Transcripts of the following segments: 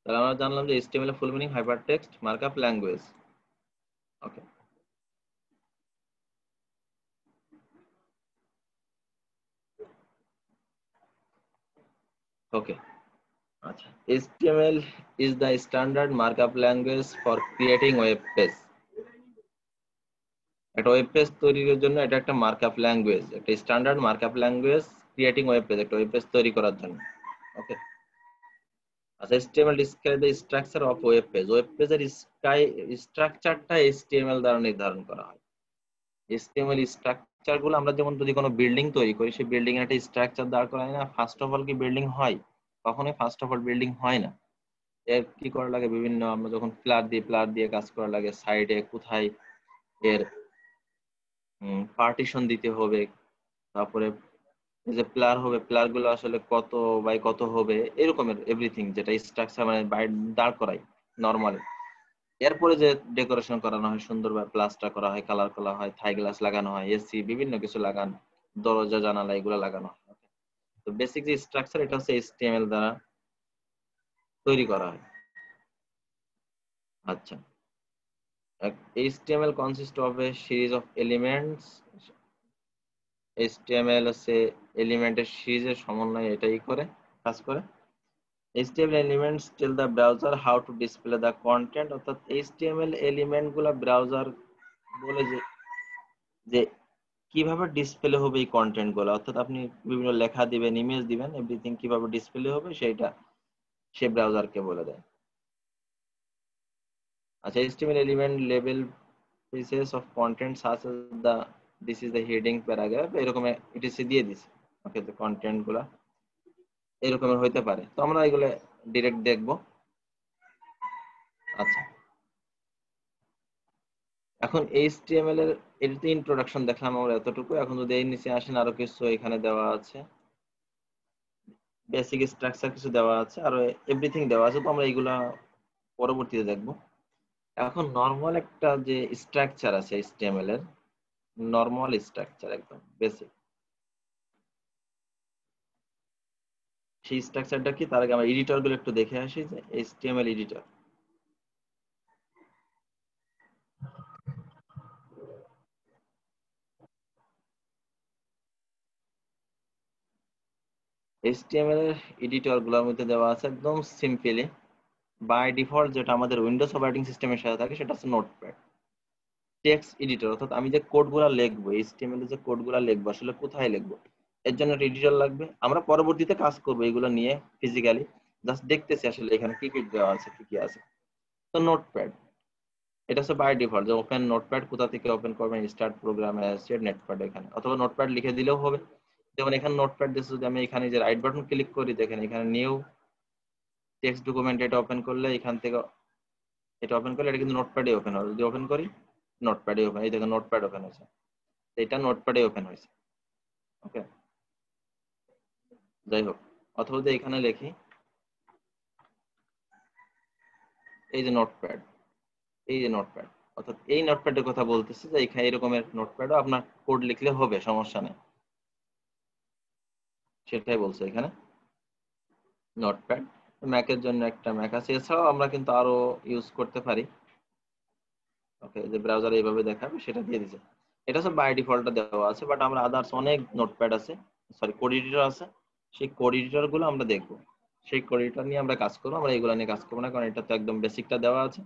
তাহলে আমরা জানলাম যে HTML এর full meaning hypertext markup language. Okay, okay, আচ্ছা। HTML is the standard markup language for creating web page। একটা ওয়েব পেজ তৈরির জন্য এটা একটা মার্কআপ ল্যাঙ্গুয়েজ, একটা standard markup language creating web page, একটা ওয়েব পেজ তৈরি করার জন্য। ওকে, আচ্ছা। HTML describe the structure of web page। Web পেজের স্ট্রাকচারটা HTML দ্বারা নির্ধারণ করা হয়। HTML স্ট্রাকচার গুলো আমরা যেমন যদি কোনো বিল্ডিং তৈরি করি, সেই বিল্ডিং এর একটা স্ট্রাকচার দাঁড় করাই না। ফার্স্ট অফ অল কি বিল্ডিং হয়? কখনোই ফার্স্ট অফ অল বিল্ডিং হয় না। এর কি করা লাগে, বিভিন্ন আমরা যখন প্লার দিয়ে কাজ করা লাগে, সাইডে কোথায় এর পার্টিশন দিতে হবে, তারপরে এই যে প্লার হবে, প্লার গুলো আসলে কত বাই কত হবে, এরকমের এভরিথিং যেটা স্ট্রাকচার মানে দাঁড় করাই নরমালি। এরপরে যে ডেকোরেশন করানো হয়, সুন্দরভাবে প্লাস্টার করা হয়, কালার করা হয়, থাই গ্লাস লাগানো হয়, এসি বিভিন্ন কিছু লাগানো, দরজা জানালা এগুলো লাগানো হয়। তো বেসিক যে স্ট্রাকচার এটা হচ্ছে HTML দ্বারা তৈরি করা হয়। আচ্ছা, HTML consists of a series of elements। HTML হচ্ছে এলিমেন্টের সিরিজের সমন্বয়, এটাই করে কাজ করে। HTML elements tell the browser how to display the content। অর্থাৎ HTML এলিমেন্ট গুলা ব্রাউজার বলে যে কিভাবে ডিসপ্লে হবে এই কন্টেন্ট গুলো। অর্থাৎ আপনি বিভিন্ন লেখা দিবেন, ইমেজ দিবেন, এভরিথিং কিভাবে ডিসপ্লে হবে সেটা সে ব্রাউজারকে বলে দেয়। আচ্ছা, HTML element label pieces of content such as the this is the heading paragraph এরকম ইটিসি দিয়ে দিছে। ওকে, তো কন্টেন্ট গুলা এরকমের হইতে পারে, তো আমরা এগুলো ডিরেক্ট দেখবো। আচ্ছা, এখন HTML এর এটাতে ইন্ট্রোডাকশন দেখলাম আমরা এতটুকু। এখন যদি এই নিচে আসেন, আরো কিছু এখানে দেওয়া আছে, বেসিক স্ট্রাকচার কিছু দেওয়া আছে, আর এভরিথিং দেওয়া আছে, তো আমরা এইগুলা পরবর্তীতে দেখবো। এখন নরমাল একটা যে স্ট্রাকচার আছে HTML এর, নরমাল স্ট্রাকচার একদম বেসিক, সেই স্ট্রাকচারটা কি, তার আগে আমরা এডিটর গুলো একটু দেখে আসি। যে HTML এডিটর, HTML এর এডিটর গুলোর মধ্যে দেওয়া আছে একদম সিম্পলি বাই ডিফল্ট, যেটা আমাদের উইন্ডোজ অপারেটিং সিস্টেমের সাথে থাকে, সেটা হচ্ছে নোটপ্যাড। টেক্সট এডিটর, অর্থাৎ আমি যে কোডগুলো লিখবো, HTML এর যে কোডগুলো লিখবো আসলে কোথায় লিখবো, এর জন্য একটা এডিটর লাগবে। আমরা পরবর্তীতে কাজ করবো এগুলো নিয়ে ফিজিক্যালি, জাস্ট দেখতেছি আসলে এখানে কি কি দেওয়া আছে, কি কি আছে। তো নোটপ্যাড, এটা হচ্ছে বাই ডিফল্ট যে ওপেন নোটপ্যাড, কোথা থেকে ওপেন করবেন, স্টার্ট প্রোগ্রাম অ্যাসেট নোটপ্যাড, এখানে অথবা নোটপ্যাড লিখে দিলেও হবে। যেমন এখানে নোটপ্যাড দিচ্ছে, যদি আমি এখানে যে রাইট বাটন ক্লিক করি, দেখেন এখানে নিউ টেক্সট ডকুমেন্ট, এটা ওপেন করলে এখান থেকে, এটা ওপেন করলে এটা কিন্তু নোটপ্যাডে ওপেন হবে। যদি ওপেন করি, নোটপ্যাডে ওপেন, এই দেখেন নোটপ্যাড ওপেন হয়েছে, এটা নোটপ্যাডে ওপেন হয়েছে। ওকে, যাই হোক, অথবা যদি এখানে লিখি, এই যে নোটপ্যাড, এই যে নোটপ্যাড, অর্থাৎ এই নোটপ্যাডের কথা বলতেছি, যে এখানে এরকমের নোটপ্যাডও আপনার কোড লিখলে হবে, সমস্যা নেই, সেটাই বলছে এখানে নোটপ্যাড। ম্যাকের জন্য একটা ম্যাক আছে, এছাড়াও আমরা কিন্তু আরো ইউজ করতে পারি। ওকে, যে ব্রাউজারে এইভাবে দেখাবে সেটা দিয়ে দিছে। এটা হচ্ছে বাই ডিফল্টটা দেওয়া আছে, বাট আমরা আদার্স অনেক নোটপ্যাড আছে, সরি কোড এডিটর আছে, সেই কোড এডিটর গুলো আমরা দেখবো, সেই কোড এডিটর নিয়ে আমরা কাজ করবো। আমরা এগুলো নিয়ে কাজ করবো না, কারণ এটা তো একদম বেসিকটা দেওয়া আছে,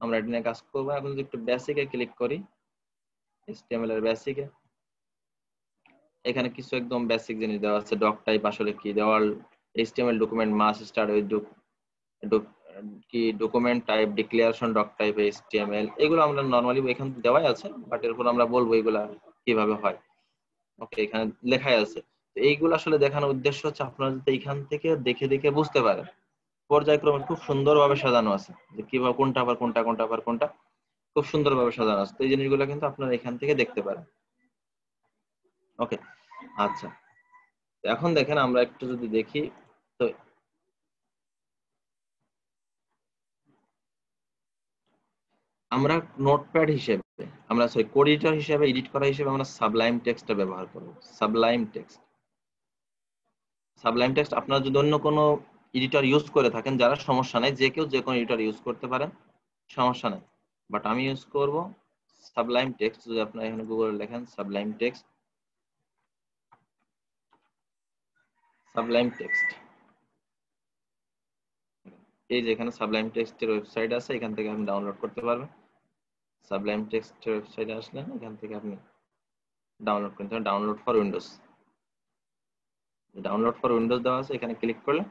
আমরা এটা নিয়ে কাজ করবো। এখন যদি একটু বেসিকে ক্লিক করি, HTML এর বেসিকে, এখানে কিছু একদম বেসিক জিনিস দেওয়া আছে। ডক টাইপ আসলে কি, দেওয়াল HTML document must start with কি document type declaration doc type HTML, এগুলো আমরা নরমালি এখানে দেওয়াই আছে, বাট এরপর আমরা বলবো এগুলা কিভাবে হয়। ওকে, এখানে লেখাই আছে। তো এইগুলো আসলে দেখানোর উদ্দেশ্য হচ্ছে আপনারা যাতে এখান থেকে দেখে দেখে বুঝতে পারেন, পর্যায়ক্রমে খুব সুন্দরভাবে সাজানো আছে, যে কিভাবে কোনটা আবার কোনটা, কোনটা আবার কোনটা, খুব সুন্দরভাবে সাজানো আছে। তো এই জিনিসগুলো কিন্তু আপনারা এখান থেকে দেখতে পারেন। ওকে, আচ্ছা, এখন দেখেন আমরা একটু যদি দেখি, তো আমরা নোটপ্যাড হিসেবে, আমরা সরি কোড এডিটর হিসেবে, এডিট করা হিসেবে আমরা সাবলাইম টেক্সটটা ব্যবহার করব। সাবলাইম টেক্সট, সাবলাইম টেক্সট আপনারা যদি অন্য কোনো এডিটর ইউজ করে থাকেন যারা, সমস্যা নাই, যে কেউ যে কোনো এডিটর ইউজ করতে পারেন, সমস্যা নাই। বাট আমি ইউজ করব সাবলাইম টেক্সট। যদি আপনারা এখানে গুগলে লেখেন সাবলাইম টেক্সট, সাবলাইম টেক্সট, এই যে এখানে সাবলাইম টেক্সটের ওয়েবসাইট আছে, এখান থেকে আপনি ডাউনলোড করতে পারবেন। সাবলাইম টেক্সটের ওয়েবসাইটে আসলেন, এখান থেকে আপনি ডাউনলোড করতে পারেন। Download for Windows, download for Windows দেওয়া আছে, এখানে ক্লিক করলে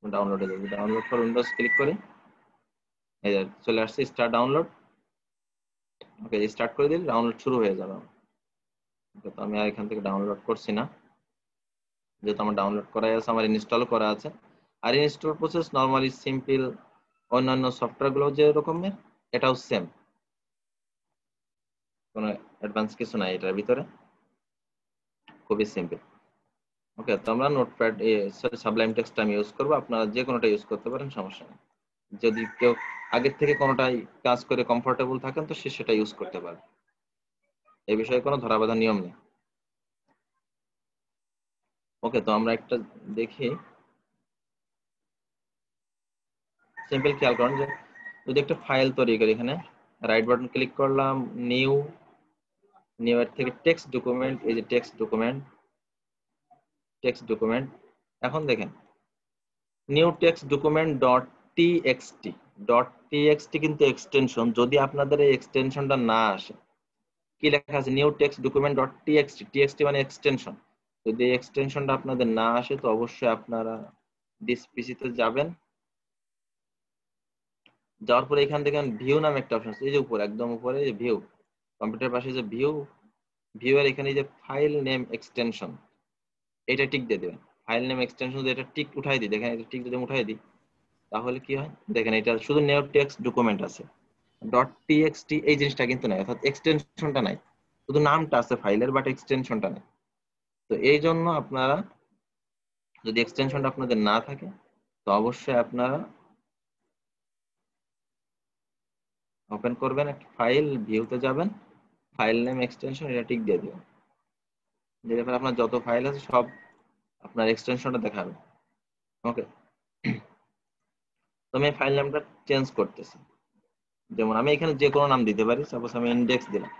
ডাউনলোডে যাবে। ডাউনলোড ফর উইন্ডোজ ক্লিক করি, এই যে চলে আসছে স্টার্ট ডাউনলোড। ওকে, স্টার্ট করে দিলে ডাউনলোড শুরু হয়ে যাবে। তো আমি আর এখান থেকে ডাউনলোড করছি না, যেহেতু আমার ডাউনলোড করাই আছে, আমার ইনস্টল করা আছে। আর ইনস্টল প্রসেস নরমালি সিম্পল, অন্যান্য সফটওয়্যার গুলো যে রকমের, এটাও সেম, কোনো অ্যাডভান্স কিছু নাই এটার ভিতরে, খুবই সিম্পল। ওকে, তো আমরা নোটপ্যাড সাবলাইম টেক্সট আমি ইউজ করবো, আপনারা যে কোনোটা ইউজ করতে পারেন, সমস্যা নেই। যদি কেউ আগের থেকে কোনোটাই কাজ করে কমফোর্টেবল থাকেন তো সে সেটা ইউজ করতে পারে, এই বিষয়ে কোনো ধরাবাঁধা নিয়ম নেই। ওকে, তো আমরা একটা দেখি, সিম্পল খেয়াল করেন যে যদি একটা ফাইল তৈরি করি, এখানে রাইট বাটন ক্লিক করলাম, নিউ, নিউ এর থেকে টেক্সট ডকুমেন্ট, এই যে টেক্সট ডকুমেন্ট, টেক্সট ডকুমেন্ট। এখন দেখেন new text document dot TXT, dot TXT কিন্তু এক্সটেনশন। যদি আপনাদের এই এক্সটেনশনটা না আসে, কি লেখা আছে new text document dot TXT, TXT মানে এক্সটেনশন, যদি এই এক্সটেনশনটা আপনাদের না আসে তো অবশ্যই আপনারা দিস পিসিতে যাবেন, যাওয়ার পরে এখান থেকে ভিউ নামে একটা অপশন আছে, এই যে উপরে একদম উপরে যে ভিউ, কম্পিউটার পাশে যে ভিউ, ভিউ এর এখানে যে ফাইল নেম এক্সটেনশন, এটা টিক দিয়ে দেবেন। ফাইল নেম এক্সটেনশন যদি এটা টিক উঠাই দিই, দেখেন এটা টিক যদি উঠাই দিই, তাহলে কি হয় দেখেন, এটা শুধু নিউ টেক্সট ডকুমেন্ট আছে, ডট টিএক্সটি এই জিনিসটা কিন্তু নাই, অর্থাৎ এক্সটেনশনটা নাই, শুধু নামটা আছে ফাইলের, বাট এক্সটেনশনটা নাই। তো এই জন্য আপনারা যদি এক্সটেনশনটা আপনাদের না থাকে তো অবশ্যই আপনারা ওপেন করবেন একটা ফাইল, ভিউতে যাবেন, ফাইল নেম এক্সটেনশন এটা টিক দিয়ে দিবেন, যেটা আপনার যত ফাইল আছে সব আপনার এক্সটেনশনটা দেখাবে। ওকে, তো আমি ফাইল নামটা চেঞ্জ করতেছি, যেমন আমি এখানে যে কোনো নাম দিতে পারি, সাপোজ আমি ইন্ডেক্স দিলাম।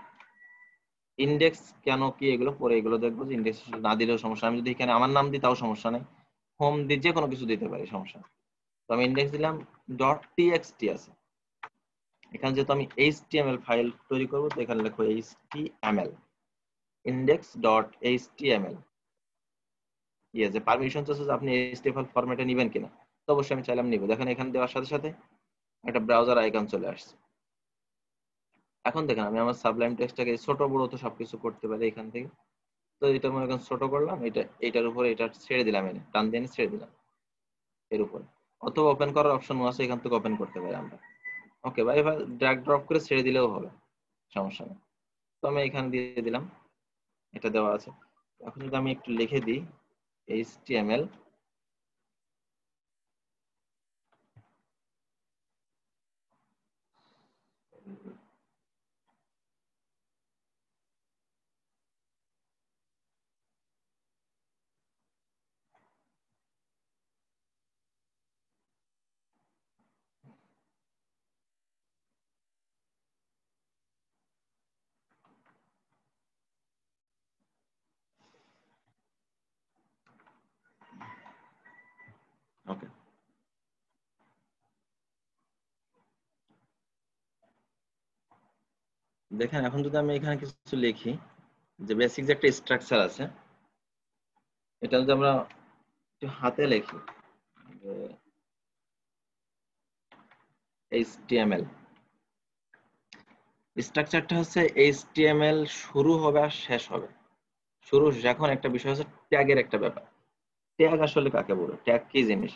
ইন্ডেক্স কেন কি এগুলো পরে এগুলো দেখবো, যে ইন্ডেক্স না দিলেও সমস্যা, আমি যদি এখানে আমার নাম দিই তাও সমস্যা নেই, হোম দিয়ে যে কোনো কিছু দিতে পারি, সমস্যা নেই। তো আমি ইন্ডেক্স দিলাম, ডট টিএক্সটি আছে, এখানে যেহেতু আমি এইচটিএমএল ফাইল তৈরি করবো তো এখানে লিখবো এইচটিএমএল, ইন্ডেক্স ডট এইচটিএমএল। ইয়ে যে পারমিশন চাচ্ছে যে আপনি এইচটিএমএল ফরম্যাটে নেবেন কিনা, তো অবশ্যই আমি চাইলাম নিব। দেখেন এখানে দেওয়ার সাথে সাথে একটা ব্রাউজার আইকন চলে আসছে। এখন দেখেন আমি আমার সাবলাইম টেক্সটটাকে ছোট বড় তো সবকিছু করতে পারি এখান থেকে, তো এটা মনে করেন ছোট করলাম, এটা এটার উপরে এটা ছেড়ে দিলাম, এনে টান দিয়ে ছেড়ে দিলাম এর উপরে, অথবা ওপেন করার অপশন আছে, এখান থেকে ওপেন করতে পারি আমরা। ওকে, বা এবার ড্র্যাগ ড্রপ করে ছেড়ে দিলেও হবে, সমস্যা নেই। তো আমি এখানে দিয়ে দিলাম, এটা দেওয়া আছে। এখন যদি আমি একটু লিখে দিই HTML, ওকে, দেখেন এখন যদি আমি এখানে কিছু লিখি, যে বেসিক যে একটা স্ট্রাকচার আছে, এটা যদি আমরা একটু হাতে লিখি, HTML স্ট্রাকচারটা হচ্ছে HTML শুরু হবে আর শেষ হবে। শুরু শেষ, এখন একটা বিষয় হচ্ছে ট্যাগের একটা ব্যাপার। ট্যাগ আসলে কাকে বলে, ট্যাগ কি জিনিস,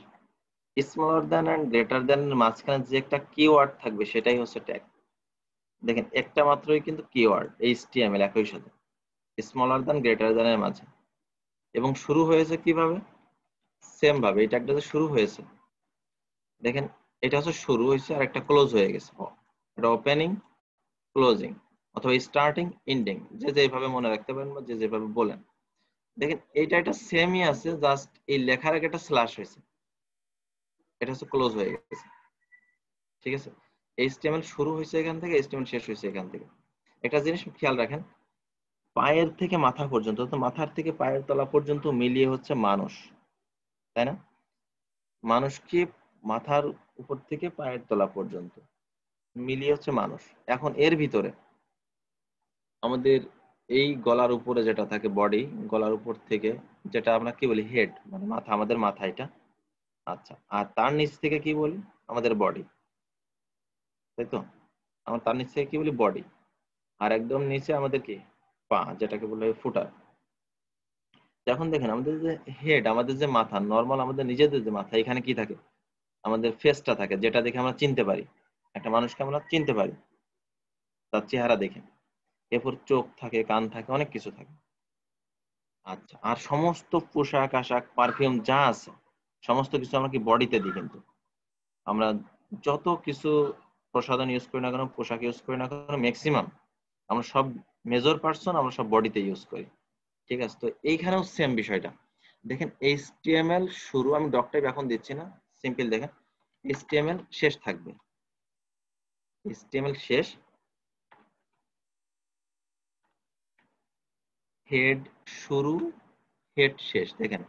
smaller than and greater than মাঝখানে যে একটা কিওয়ার্ড থাকবে সেটাই হচ্ছে ট্যাগ। দেখেন একটা মাত্রই কিন্তু কিওয়ার্ড HTML একই সাথে, স্মলার দ্যান গ্রেটার দ্যান এর মাঝে, এবং শুরু হয়েছে কিভাবে, সেম ভাবে এই ট্যাগটা যে শুরু হয়েছে, দেখেন এটা হচ্ছে শুরু হয়েছে আর একটা ক্লোজ হয়ে গেছে, এটা ওপেনিং ক্লোজিং অথবা স্টার্টিং এন্ডিং, যে যেভাবে মনে রাখতে পারেন বা যে যেভাবে বলেন। দেখেন এইটা একটা সেমই আছে, জাস্ট এই লেখার আগে একটা স্ল্যাশ হয়েছে, এটা হচ্ছে ক্লোজ হয়ে গেছে, ঠিক আছে। এইচটিএমএল শুরু হয়েছে এখান থেকে, এইচটিএমএল শেষ হয়েছে এখান থেকে। একটা জিনিস খেয়াল রাখেন, পায়ের থেকে মাথা পর্যন্ত, তো মাথার থেকে পায়ের তলা পর্যন্ত মিলিয়ে হচ্ছে মানুষ, তাই না? মানুষকে মাথার উপর থেকে পায়ের তলা পর্যন্ত মিলিয়ে হচ্ছে মানুষ। এখন এর ভিতরে আমাদের এই গলার উপরে যেটা থাকে বডি, গলার উপর থেকে যেটা আমরা কি বলি হেড, মানে মাথা, আমাদের মাথা এটা। আচ্ছা, আর তার নিচ থেকে কি বলি? আমাদের বডি, তাই তো। আমরা তার নিচ থেকে কি বলি? বডি। আর একদম নিচে আমাদের কি পা, যেটাকে বলে ফুটার। এখন দেখেন আমাদের যে হেড, আমাদের যে মাথা, নর্মাল আমাদের নিজেদের যে মাথা, এখানে কি থাকে? আমাদের ফেসটা থাকে, যেটা দেখে আমরা চিনতে পারি, একটা মানুষকে আমরা চিনতে পারি তার চেহারা দেখে। এরপর চোখ থাকে, কান থাকে, অনেক কিছু থাকে। আচ্ছা, আর সমস্ত পোশাক আশাক পারফিউম যা আছে সমস্ত কিছু আমরা কি বডিতে দিই। কিন্তু আমরা যত কিছু প্রসাধন ইউজ করি না কেন, পোশাক ইউজ করি না কেন, ম্যাক্সিমাম আমরা সব মেজর পার্সন আমরা সব বডিতে ইউজ করি, ঠিক আছে। তো এইখানেও সেম বিষয়টা দেখেন, এইচটিএমএল শুরু, আমি ডক টাইপ এখন দিচ্ছি না, সিম্পল দেখেন। এইচটিএমএল শেষ থাকবে, এইচটিএমএল শেষ, হেড শুরু, হেড শেষ। দেখেন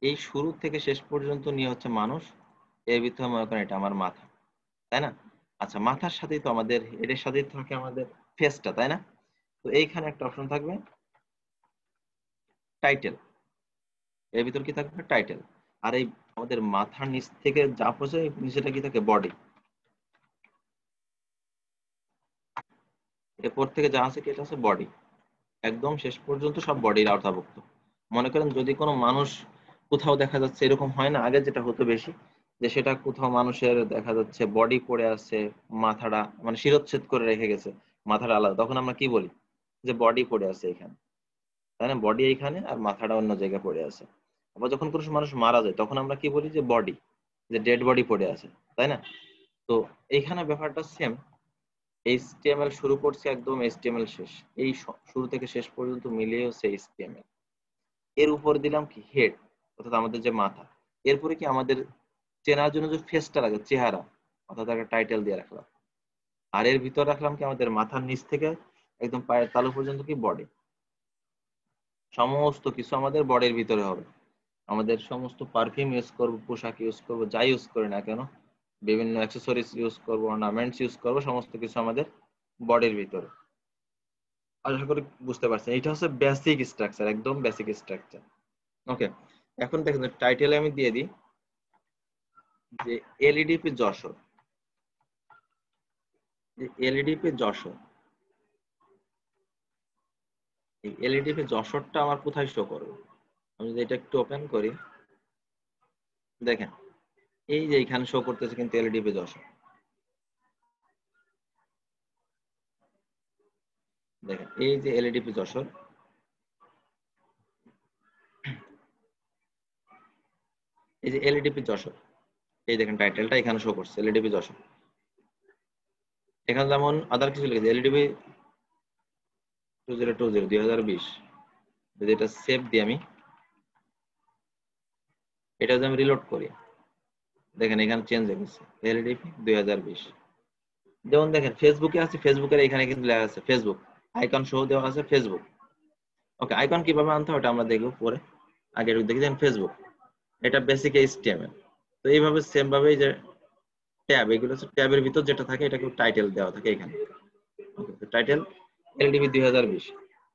এই শুরু থেকে শেষ পর্যন্ত নিয়ে হচ্ছে মানুষ, এর ভিতরে মনে করেন এটা আমার মাথা, তাই না? আচ্ছা, মাথার সাথেই তো আমাদের হেডের সাথেই থাকে আমাদের ফেসটা, তাই না? তো এইখানে একটা অপশন থাকবে টাইটেল, এর ভিতর কি থাকবে? টাইটেল। আর এই আমাদের মাথার নিচ থেকে যা পড়ছে নিচেটা কি থাকে? বডি। এরপর থেকে যা আছে কি, এটা হচ্ছে বডি। একদম শেষ পর্যন্ত সব বডির আওতাভুক্ত। মনে করেন যদি কোনো মানুষ কোথাও দেখা যাচ্ছে, এরকম হয় না আগে যেটা হতো বেশি, যে সেটা কোথাও মানুষের দেখা যাচ্ছে বডি পড়ে আছে, মাথাটা মানে শিরচ্ছেদ করে রেখে গেছে, মাথাটা আলাদা, তখন আমরা কি বলি? যে বডি পড়ে আছে এখানে, তাই না? বডি এইখানে আর মাথাটা অন্য জায়গায় পড়ে আছে। আবার যখন কোনো মানুষ মারা যায় তখন আমরা কি বলি? যে বডি, যে ডেড বডি পড়ে আছে, তাই না? তো এইখানে ব্যাপারটা সেম। এইচটিএমএল শুরু করছে, একদম এইচটিএমএল শেষ, এই শুরু থেকে শেষ পর্যন্ত মিলিয়ে হচ্ছে এইচটিএমএল। এর উপর দিলাম কি? হেড, অর্থাৎ আমাদের যে মাথা। এরপরে কি আমাদের চেনার জন্য যে ফেসটা লাগে, চেহারা, অর্থাৎ একটা টাইটেল দিয়ে রাখলাম। আর এর ভিতর রাখলাম কি? আমাদের মাথার নিচ থেকে একদম পায়ের তালু পর্যন্ত কি? বডি। সমস্ত কিছু আমাদের বডির ভিতরে হবে। আমাদের সমস্ত পারফিউম ইউজ করবো, পোশাক ইউজ করবো, যাই ইউজ করি না কেন, বিভিন্ন অ্যাক্সেসরিজ ইউজ করবো, অর্নামেন্টস ইউজ করবো, সমস্ত কিছু আমাদের বডির ভিতরে। আশা করি বুঝতে পারছেন, এটা হচ্ছে বেসিক স্ট্রাকচার, একদম বেসিক স্ট্রাকচার। ওকে, এখন দেখেন টাইটেলে আমি দিয়ে দিই যে এলইডিপি যশোর। এলইডিপি যশোর, এই এলইডিপি যশোরটা আমার কোথায় শো করবে? আমি যদি এটা একটু ওপেন করি, দেখেন এই যে এখানে শো করতেছে কিন্তু এলইডিপি যশোর। দেখেন এই যে এলইডিপি যশোর, এই যে এলইডিপি যশোর, এই দেখেন টাইটেলটা এখানে শো করছে এলইডিপি যশোর। এখানে যেমন আদার কিছু লিখেছে এলইডিপি 2020 যদি এটা সেভ দিই আমি, এটা যদি আমি রিলোড করি, দেখেন এখানে চেঞ্জ হয়ে গেছে এলইডিপি 2020। যেমন দেখেন ফেসবুকে আছে, ফেসবুকের এখানে কিন্তু লেখা আছে ফেসবুক, আইকন শো দেওয়া আছে ফেসবুক। ওকে, আইকন কিভাবে আনতে হয় ওটা আমরা দেখবো পরে, আগে একটু দেখি। দেন ফেসবুক, এটা বেসিক এইচটিএমএল। তো এইভাবে সেম ভাবে এই যে ট্যাব, এগুলো হচ্ছে ট্যাবের ভিতর যেটা থাকে এটাকে টাইটেল দেওয়া থাকে এখানে। ওকে, টাইটেল এলডিবি 2020,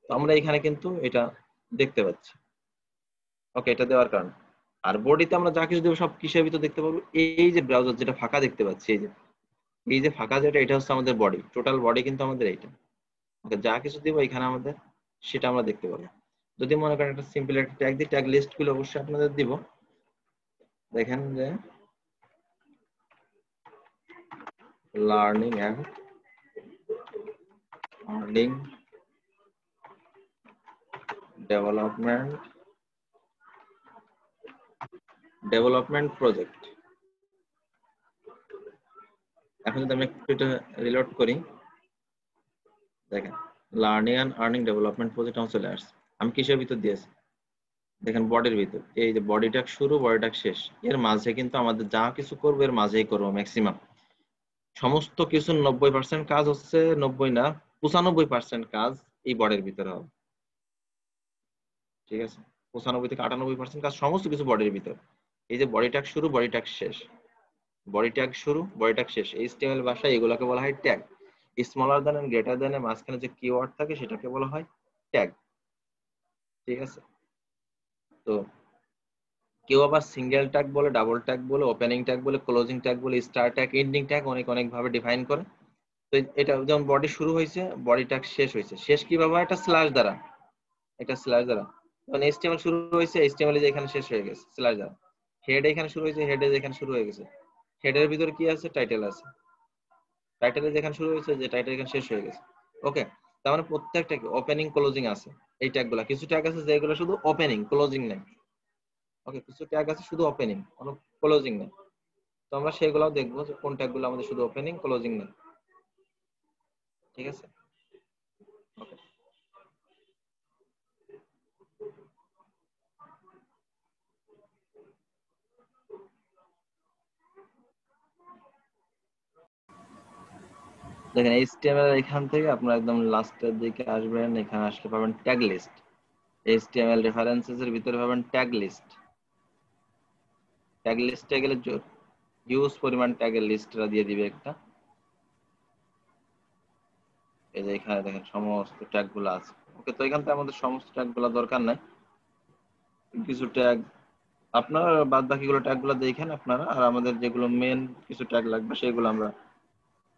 তো আমরা এখানে কিন্তু এটা দেখতে পাচ্ছি। ওকে, এটা দেওয়ার কারণে। আর বডিতে আমরা যা কিছু দেবো সব কিসের ভিতর দেখতে পাবো? এই যে ব্রাউজার যেটা ফাঁকা দেখতে পাচ্ছি, এই যে ফাঁকা যেটা, এটা হচ্ছে আমাদের বডি, টোটাল বডি কিন্তু আমাদের এইটা। ওকে, যা কিছু দিব এখানে আমাদের সেটা আমরা দেখতে পাবো। যদি মনে করেন একটা সিম্পল একটা ট্যাগ দিই, ট্যাগ লিস্ট গুলো অবশ্যই আপনাদের দিব। দেখেন যে learning and earning development project. এখন যদি আমি একটু এটা রিলোড করি, দেখেন learning and earning development project আমার চলে আসছে। আমি কিসের ভিতর দিয়েছি? দেখেন বডির ভিতর এই যে বডি ট্যাগ শুরু, বডি ট্যাগ শেষ, এর মাঝে কিন্তু আমাদের যা কিছু করবো এর মাঝেই করবো ম্যাক্সিমাম। সমস্ত কিছু 90% কাজ হচ্ছে, 90 না 95% কাজ এই বডির ভিতরে হবে। ঠিক আছে, 95 থেকে 98% কাজ সমস্ত কিছু বডির ভিতর। এই যে বডি ট্যাগ শুরু, বডি ট্যাগ শেষ, বডি ট্যাগ শুরু, বডি ট্যাগ শেষ, এইচটিএমএল ভাষায় এগুলোকে বলা হয় tag. Smaller than and greater than এর মাঝখানে যে কিওয়ার্ড থাকে সেটাকে বলা হয় ট্যাগ। ঠিক আছে, তো কেউ আবার সিঙ্গেল ট্যাগ বলে, ডাবল ট্যাগ বলে, ওপেনিং ট্যাগ বলে, ক্লোজিং ট্যাগ বলে, স্টার ট্যাগ, এন্ডিং ট্যাগ, অনেক অনেক ভাবে ডিফাইন করে। তো এটা যেমন বডি শুরু হয়েছে, বডি ট্যাগ শেষ হয়েছে, শেষ কিভাবে হয়? একটা স্ল্যাশ দ্বারা, এটা স্ল্যাশ দ্বারা। মানে এইচটিএমএল শুরু হয়েছে, এইচটিএমএল এখানে শেষ হয়ে গেছে স্ল্যাশ দ্বারা। হেড এখানে শুরু হয়েছে, হেড এখানে শুরু হয়ে গেছে। হেডের ভিতরে কি আছে? টাইটেল আছে। টাইটেল যেখানে শুরু হয়েছে, যে টাইটেল এখানে শেষ হয়ে গেছে। ওকে, তার মানে প্রত্যেকটা ওপেনিং ক্লোজিং আছে এই ট্যাগগুলো। কিছু ট্যাগ আছে যেগুলো শুধু ওপেনিং, ক্লোজিং নেই। ওকে, কিছু ট্যাগ আছে শুধু ওপেনিং, কোনো ক্লোজিং নেই। তো আমরা সেগুলোও দেখবো যে কোন ট্যাগগুলো আমাদের শুধু ওপেনিং, ক্লোজিং নেই। ঠিক আছে, ওকে। দেখেন এইচটিএমএল এখান থেকে আপনার একদম লাস্টের দিকে আসবেন, এখানে আসলে পাবেন ট্যাগ লিস্ট। এইচটিএমএল রেফারেন্সেস এর ভিতরে পাবেন ট্যাগ লিস্ট। ট্যাগ লিস্টে গেলে হিউজ পরিমাণ ট্যাগের লিস্টটা দিয়ে দিবে একটা। এই যে এখানে দেখেন সমস্ত ট্যাগ গুলো আছে। ওকে, তো এখান থেকে আমাদের সমস্ত ট্যাগ গুলো দরকার নাই, কিছু ট্যাগ আপনারা বাদ বাকিগুলো ট্যাগ গুলো দেখেন আপনারা, আর আমাদের যেগুলো মেন কিছু ট্যাগ লাগবে সেগুলো আমরা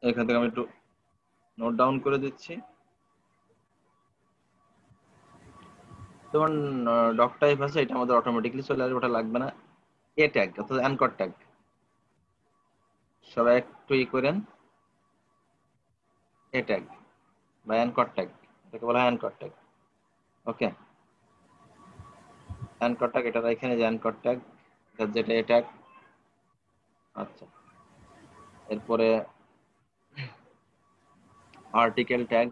এখান থেকে আমি একটু নোট ডাউন করে দিচ্ছি। যেমন ডক টাইপ আছে, এটা আমাদের অটোমেটিকলি চলে আসবে, ওটা লাগবে না। এ ট্যাগ অর্থাৎ অ্যানকর ট্যাগ, সবাই একটু করেন। এ ট্যাগ বা অ্যানকর ট্যাগ, এটাকে বলা হয় অ্যানকর ট্যাগ। ওকে, অ্যানকর ট্যাগ এটা এখানে যে অ্যানকর ট্যাগ, যেটা এ ট্যাগ। আচ্ছা, এরপরে আর্টিকেল ট্যাগ,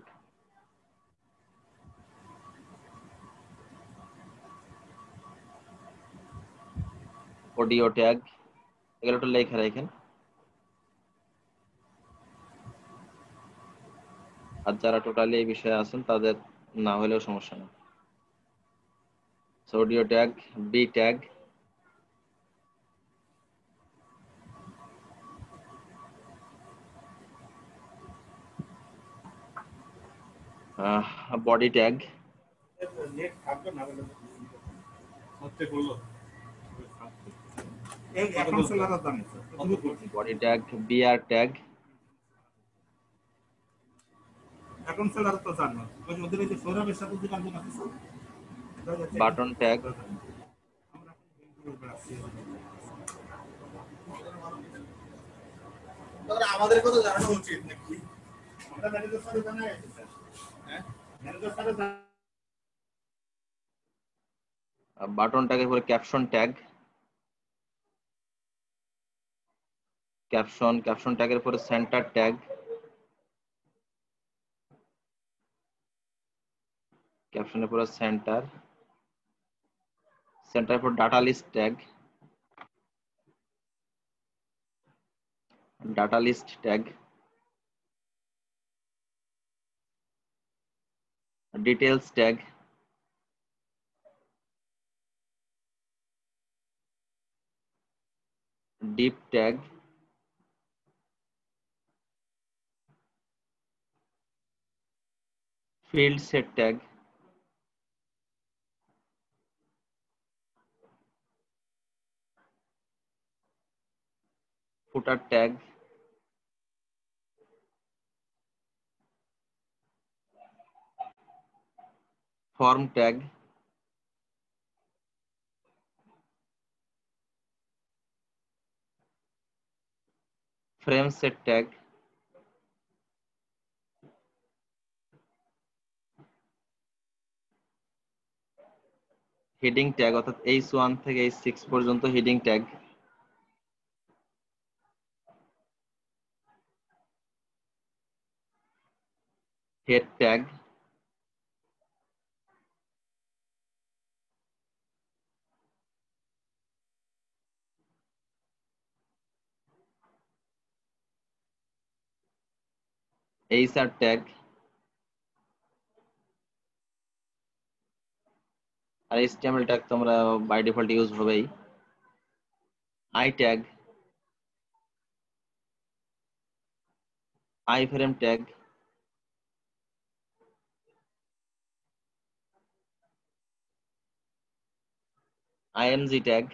অডিও ট্যাগ, এগুলো একটু লেখা রাখেন। আর যারা টোটালি এই বিষয়ে আছেন তাদের না হলেও সমস্যা নেই। Audio tag, B tag, body tag, body tag, BR tag, button tag, আমাদের কথা জানানো উচিত নাকি? বাটন ট্যাগের পরে ক্যাপশন ট্যাগ, ক্যাপশন ট্যাগের পরে সেন্টার ট্যাগ, ক্যাপশনের পরে সেন্টার, সেন্টার পর data list tag, data list tag, details tag, div tag, field set tag, footer tag, form tag, frame set tag, heading tag অর্থাৎ H1 থেকে H6 পর্যন্ত heading tag, head tag, HR tag, আর HTML tag তোমরা by default use হবেই। I tag, I frame tag, IMG tag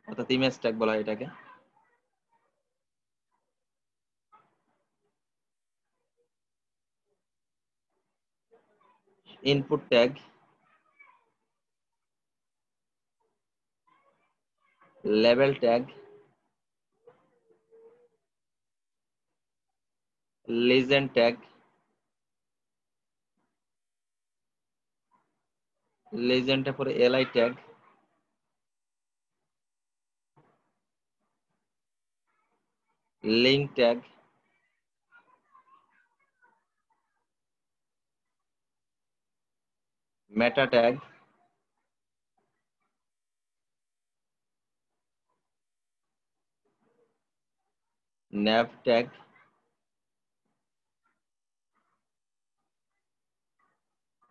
অর্থাৎ image tag বলা হয় এটাকে, input tag, label tag, legend tag, লিজেন্ডের পরে LI tag, link tag, meta tag, nav tag,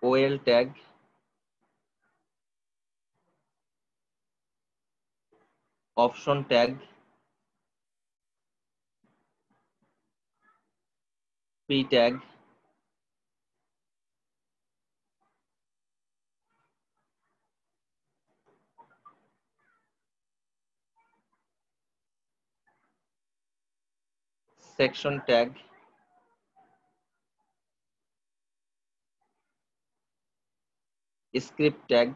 OL tag, option tag, P tag, section tag, script tag,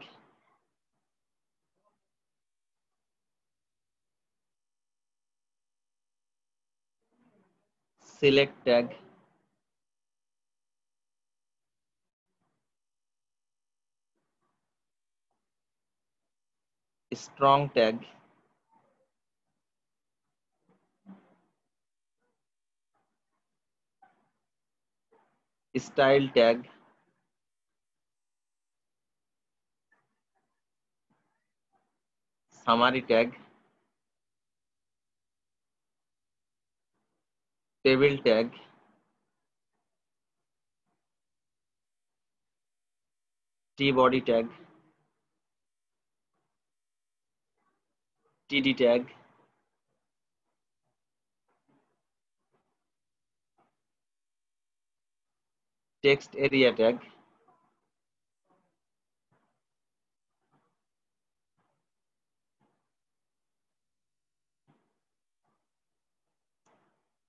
select tag, strong tag, style tag, summary tag, table tag, T body tag, TD tag, text area tag,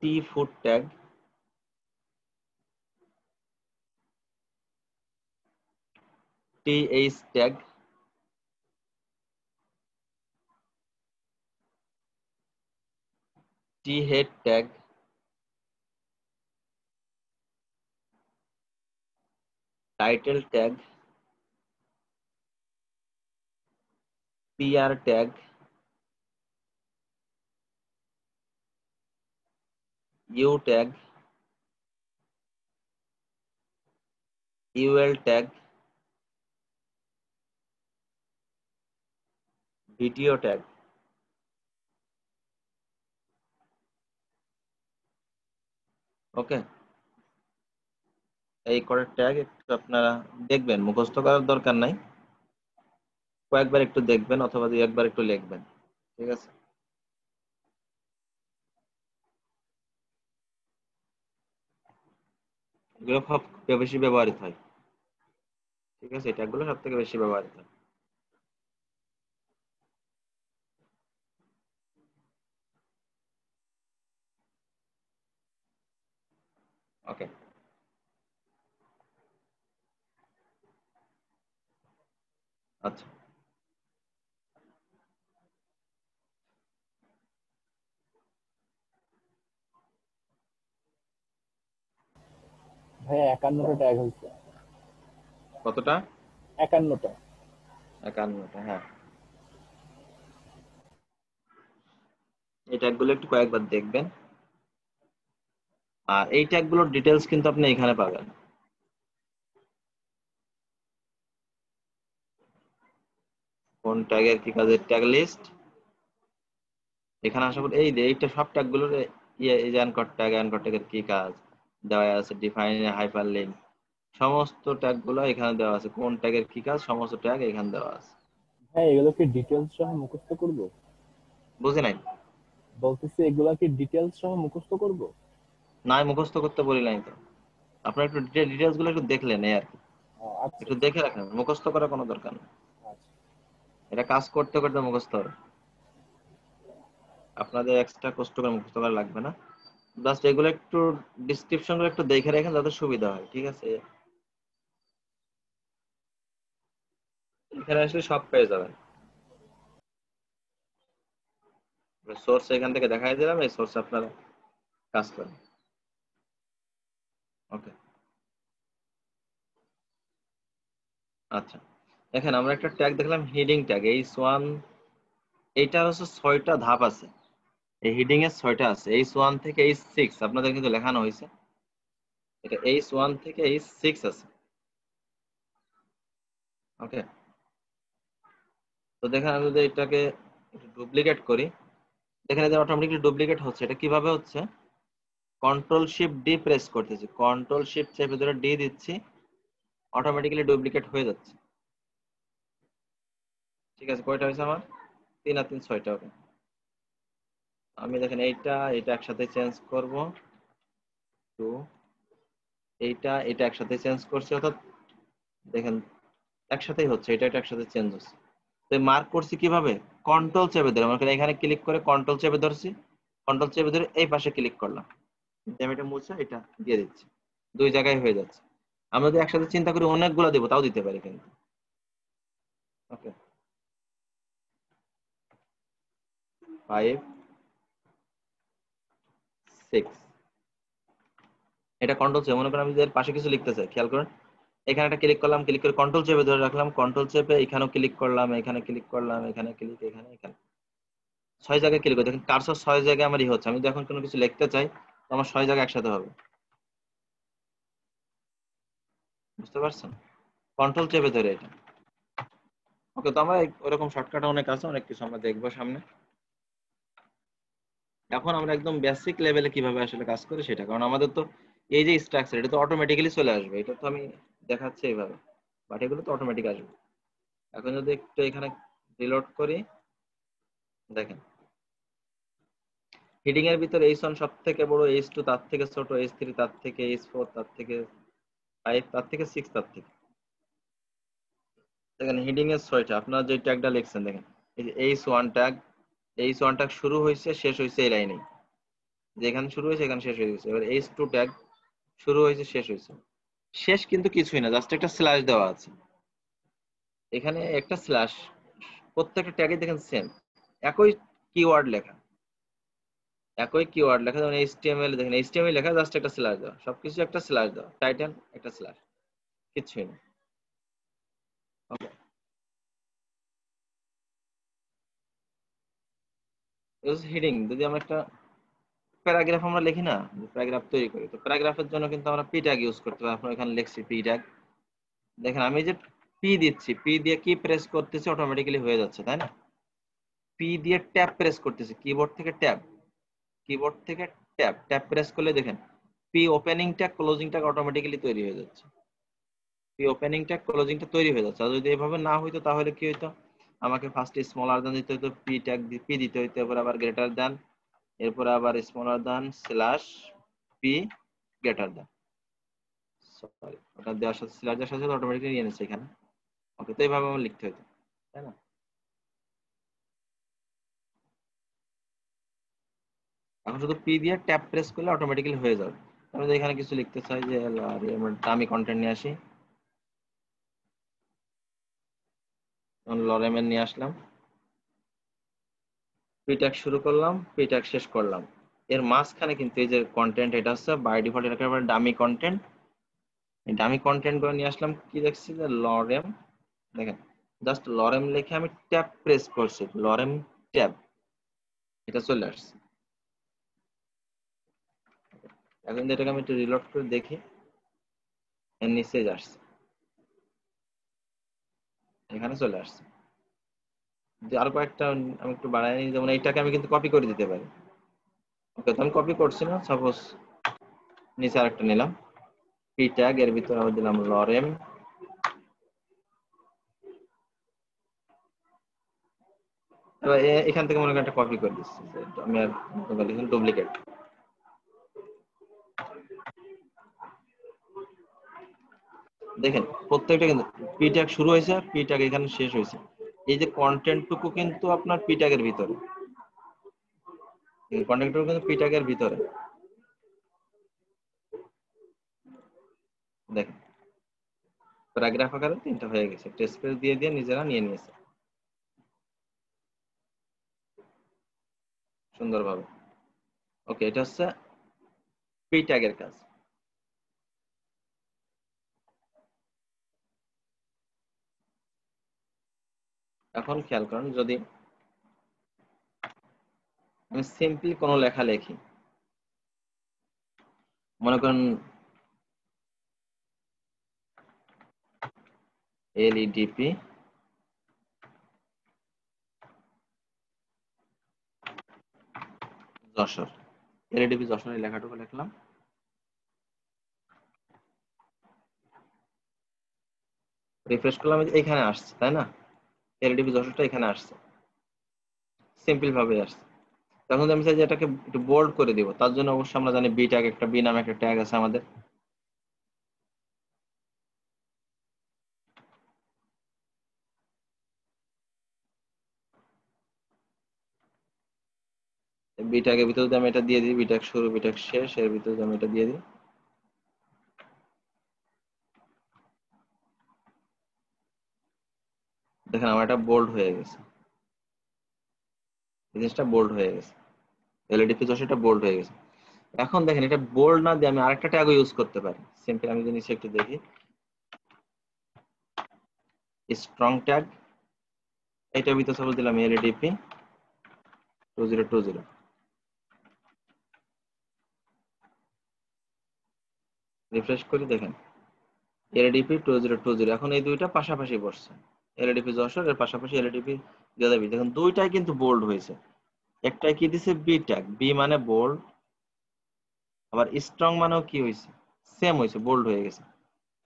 T foot tag, TH tag, T head tag, title tag, PR tag, U tag, UL tag, video tag. Okay, এই কটা tag একটু আপনারা দেখবেন, মুখস্থ করার দরকার নাই, কয়েকবার একটু দেখবেন অথবা দুই একবার একটু লিখবেন, ঠিক আছে? এগুলো খুব বেশি ব্যবহৃত হয়, ঠিক আছে? এই ট্যাগগুলো সব থেকে বেশি ব্যবহৃত হয়। ওকে, আচ্ছা। ভাই 51টা ট্যাগ হয়েছে। কতটা? 51টা। 51টা, হ্যাঁ। এই ট্যাগগুলো একটু কয়েকবার দেখবেন, আর এই ট্যাগগুলোর ডিটেলস কিন্তু আপনি এখানে পাবেন। কোন ট্যাগের কি কাজের ট্যাগ লিস্ট এখানে আশা করি এই যে এইটা সব ট্যাগগুলোর ইয়ে, এই যে অ্যানকর ট্যাগ, অ্যানকর ট্যাগের কি কাজ, দেওয়া আছে, ডিফাইন, হাইপারলিংক, সমস্ত ট্যাগ গুলো এখানে দেওয়া আছে, কোন ট্যাগের কি কাজ সমস্ত ট্যাগ এখানে দেওয়া আছে। ভাই এগুলো কি ডিটেলস সহ মুখস্থ করব? বুঝি নাই? বলতেছি এগুলা কি ডিটেলস সহ মুখস্থ করব? নাই, মুখস্থ করতে বলি নাই তো। আপনার একটু ডিটেলস গুলো একটু দেখলেন এই আর কি, আচ্ছা একটু দেখে রাখেন, মুখস্থ করার কোনো দরকার নেই। আচ্ছা। এটা কাজ করতে করতে মুখস্থ হবে, আপনাদের এক্সট্রা কষ্ট করে মুখস্থ করা লাগবে না। জাস্ট এগুলো একটু ডিসক্রিপশন গুলো একটু দেখে রাখেন যাতে সুবিধা হয়, ঠিক আছে? এখানে আসলে সব পেয়ে যাবেন। সোর্স এখান থেকে দেখাই দিলাম, এই সোর্স আপনারা কাজ করেন। ওকে, আচ্ছা, দেখেন আমরা একটা ট্যাগ দেখলাম হিডিং ট্যাগ H1, এইটা হচ্ছে 6টা ধাপ আছে, এই হিডিং এর 6টা আছে, H1 থেকে H6 আপনাদের কিন্তু লেখানো হয়েছে, এটা H1 থেকে H6 আছে। ওকে, তো দেখেন আমি যদি এটাকে ডুপ্লিকেট করি, দেখেন যে অটোমেটিকলি ডুপ্লিকেট হচ্ছে। এটা কিভাবে হচ্ছে? কন্ট্রোল শিফট ডি প্রেস করতেছি, কন্ট্রোল শিফট চেপে ধরে ডি দিচ্ছি, অটোমেটিক্যালি ডুপ্লিকেট হয়ে যাচ্ছে। ঠিক আছে, কয়টা হয়েছে আমার? 3 আর 3 6টা। ওকে, আমি দেখেন এইটা এটা একসাথে চেঞ্জ করব, টু, এইটা এটা একসাথে চেঞ্জ করছি, অর্থাৎ দেখেন একসাথেই হচ্ছে, এটা এটা একসাথে চেঞ্জ হচ্ছে। তো মার্ক করছি কিভাবে? কন্ট্রোল চেপে ধরে, মানে এখানে ক্লিক করে কন্ট্রোল চেপে ধরছি, কন্ট্রোল চেপে ধরে এই পাশে ক্লিক করলাম, আমি এটা মুছে এটা দিয়ে দিচ্ছি, 2 জায়গায় হয়ে যাচ্ছে। আমরা যদি একসাথে চিন্তা করি অনেকগুলো দেবো তাও দিতে পারি কিন্তু। ওকে, 5 6, এটা কন্ট্রোল চেপে, মনে করেন আমি যদি এর পাশে কিছু লিখতে চাই, খেয়াল করেন এখানে একটা ক্লিক করলাম, ক্লিক করে কন্ট্রোল চেপে ধরে রাখলাম, কন্ট্রোল চেপে এখানেও ক্লিক করলাম, এখানে ক্লিক করলাম, এখানে ক্লিক, এখানে এখানে 6 জায়গায় ক্লিক করে দেখেন কার্সর 6 জায়গায় আমার হচ্ছে। আমি যখন কোনো কিছু লিখতে চাই তো আমার 6 জায়গায় একসাথে হবে, বুঝতে পারছেন? কন্ট্রোল চেপে ধরে এটা। ওকে, তো আমরা ওরকম শর্টকাট অনেক আছে, অনেক কিছু আমরা দেখবো সামনে। এখন আমরা একদম বেসিক লেভেলে কিভাবে আসলে কাজ করি সেটা, কারণ আমাদের তো এই যে স্ট্রাকচার এটা তো অটোমেটিক্যালি চলে আসবে, এটা তো আমি দেখাচ্ছি এইভাবে, বাট এগুলো তো অটোমেটিক আসবে। এখন যদি একটু এখানে রিলোড করি, দেখেন হিডিং এর ভিতরে H1 সব থেকে বড়, H2 তার থেকে ছোট, H3 তার থেকে, H4 তার থেকে, 5 তার থেকে, 6 তার থেকে। দেখেন হিডিং এর 6টা, আপনারা যে ট্যাগটা লিখছেন দেখেন, এই যে H1 ট্যাগ, H1 ট্যাগ শুরু হয়েছে শেষ হয়েছে এই লাইনে, যেখানে শুরু হয়েছে এখানে শেষ হয়ে গেছে। এবার H2 ট্যাগ শুরু হয়েছে শেষ হয়েছে, শেষ কিন্তু কিছুই না, জাস্ট একটা স্ল্যাশ দেওয়া আছে, এখানে একটা স্ল্যাশ, প্রত্যেকটা ট্যাগে দেখেন সেম একই কিওয়ার্ড লেখা, একই কিওয়ার্ড লেখা, যেমন HTML দেখেন HTML লেখা, জাস্ট একটা স্ল্যাশ দেওয়া, সবকিছু একটা স্ল্যাশ দেওয়া, টাইটেল একটা স্ল্যাশ, কিছুই না। ওকে, হিডিং যদি আমরা একটা প্যারাগ্রাফ আমরা লিখি না, প্যারাগ্রাফ তৈরি করি, তো প্যারাগ্রাফের জন্য কিন্তু আমরা পি ট্যাগ ইউজ করতে পারি। আপনার এখানে লিখছি পি ট্যাগ, দেখেন আমি যে পি দিচ্ছি, পি দিয়ে কি প্রেস করতেছি অটোমেটিক্যালি হয়ে যাচ্ছে, তাই না? পি দিয়ে ট্যাব প্রেস করতেছি, কিবোর্ড থেকে ট্যাব, কিবোর্ড থেকে ট্যাব, ট্যাব প্রেস করলে দেখেন P opening tag closing tag automatically তৈরি হয়ে যাচ্ছে, পি ওপেনিং ট্যাগ ক্লোজিংটা তৈরি হয়ে যাচ্ছে। আর যদি এভাবে না হইতো তাহলে কি হইতো, আমাকে ফার্স্টে স্মলার দেন দিতে হইতো, পি ট্যাগ পি দিতে হইতো, এরপর আবার গ্রেটার দেন, এরপর আবার স্মলার দেন slash P greater than, sorry ওটা দেওয়ার সাথে স্ল্যাশ দেওয়ার সাথে অটোমেটিক্যালি নিয়ে নিচ্ছে এখানে। ওকে, তো এইভাবে আমার লিখতে হতো, তাই না? এখন শুধু পি দিয়ে ট্যাব প্রেস করলে অটোমেটিক্যালি হয়ে যাবে। আমি যদি এখানে কিছু লিখতে চাই যে দামি কন্টেন্ট নিয়ে আসি, লরেমের নিয়ে আসলাম, পি ট্যাগ শুরু করলাম, পি ট্যাগ শেষ করলাম, এর মাঝখানে কিন্তু এই যে কন্টেন্ট, এটা হচ্ছে বাই ডিফল্ট এটা একেবারে ডামি কন্টেন্ট, এই ডামি কন্টেন্ট গুলো নিয়ে আসলাম, কি দেখছি যে লরেম, দেখেন জাস্ট লরেম লিখে আমি ট্যাব প্রেস করছি, লরেম ট্যাব, এটা চলে আসছে। এখন যদি এটাকে আমি একটু রিলোড করে দেখি, এর নিচে আসছে, এখানে চলে আসছে। যে আরো কয়েকটা আমি একটু বাড়াই নিই, যেমন এইটাকে আমি কিন্তু কপি করে দিতে পারি। ওকে, তো আমি কপি করছি না, সাপোজ নিচে আরেকটা নিলাম পি ট্যাগ, এর ভিতরে আমরা দিলাম লরেম। এবার এখান থেকে মনে করেন একটা কপি করে দিচ্ছি, আমি আর ডুপ্লিকেট। দেখেন প্রত্যেকটা কিন্তু পি ট্যাগ শুরু হয়েছে, পি ট্যাগ এখানে শেষ হয়েছে। এই যে কন্টেন্টটুকু কিন্তু আপনার পি ট্যাগের ভিতরে, কন্টেন্টটুকু কিন্তু পি ট্যাগের ভিতরে। দেখেন প্যারাগ্রাফ আকারে 3টা হয়ে গেছে, টেক্সট স্পেস দিয়ে দিয়ে নিজেরা নিয়ে নিয়েছে সুন্দরভাবে। ওকে, এটা হচ্ছে পি ট্যাগের কাজ। এখন খেয়াল করেন, যদি আমি সিম্পলি কোনো লেখা লিখি, মনে করেন এলইডিপি যশোর, এলইডিপি যশোর এই লেখাটুকু লিখলাম, রিফ্রেশ করলাম, এখানে আসছে তাই না, এলইডিপি যশোরটা এখানে আসছে, সিম্পল ভাবে আসছে। তখন আমি চাই যে এটাকে একটু বোল্ড করে দিব, তার জন্য অবশ্যই আমরা জানি বি ট্যাগ, একটা বি নামে একটা ট্যাগ আছে আমাদের। বি ট্যাগের ভিতরে যদি আমি এটা দিয়ে দিই, বি ট্যাগ শুরু বি ট্যাগ শেষ, এর ভিতরে যদি আমি এটা দিয়ে দিই, দেখেন আমার এটা বোল্ড হয়ে গেছে, জিনিসটা বোল্ড হয়ে গেছে, এলইডিপি যশোর এটা বোল্ড হয়ে গেছে। এখন দেখেন এটা বোল্ড না দিয়ে আমি আরেকটা ট্যাগও ইউজ করতে পারি। সিম্পল আমি যদি নিচে একটু দেখি, স্ট্রং ট্যাগ, এটার ভিতরে সাপোজ দিলাম এলইডিপি 2020, রিফ্রেশ করি, দেখেন এলইডিপি 2020, এখন এই দুইটা পাশাপাশি বসছে, এলইডিপি যশোর এর পাশাপাশি এলইডিপি 2020, দেখুন দুইটাই কিন্তু বোল্ড হয়েছে। একটাই কি দিছে বি ট্যাগ, বি মানে বোল্ড, আবার স্ট্রং মানেও কি হয়েছে, সেম হয়েছে, বোল্ড হয়ে গেছে।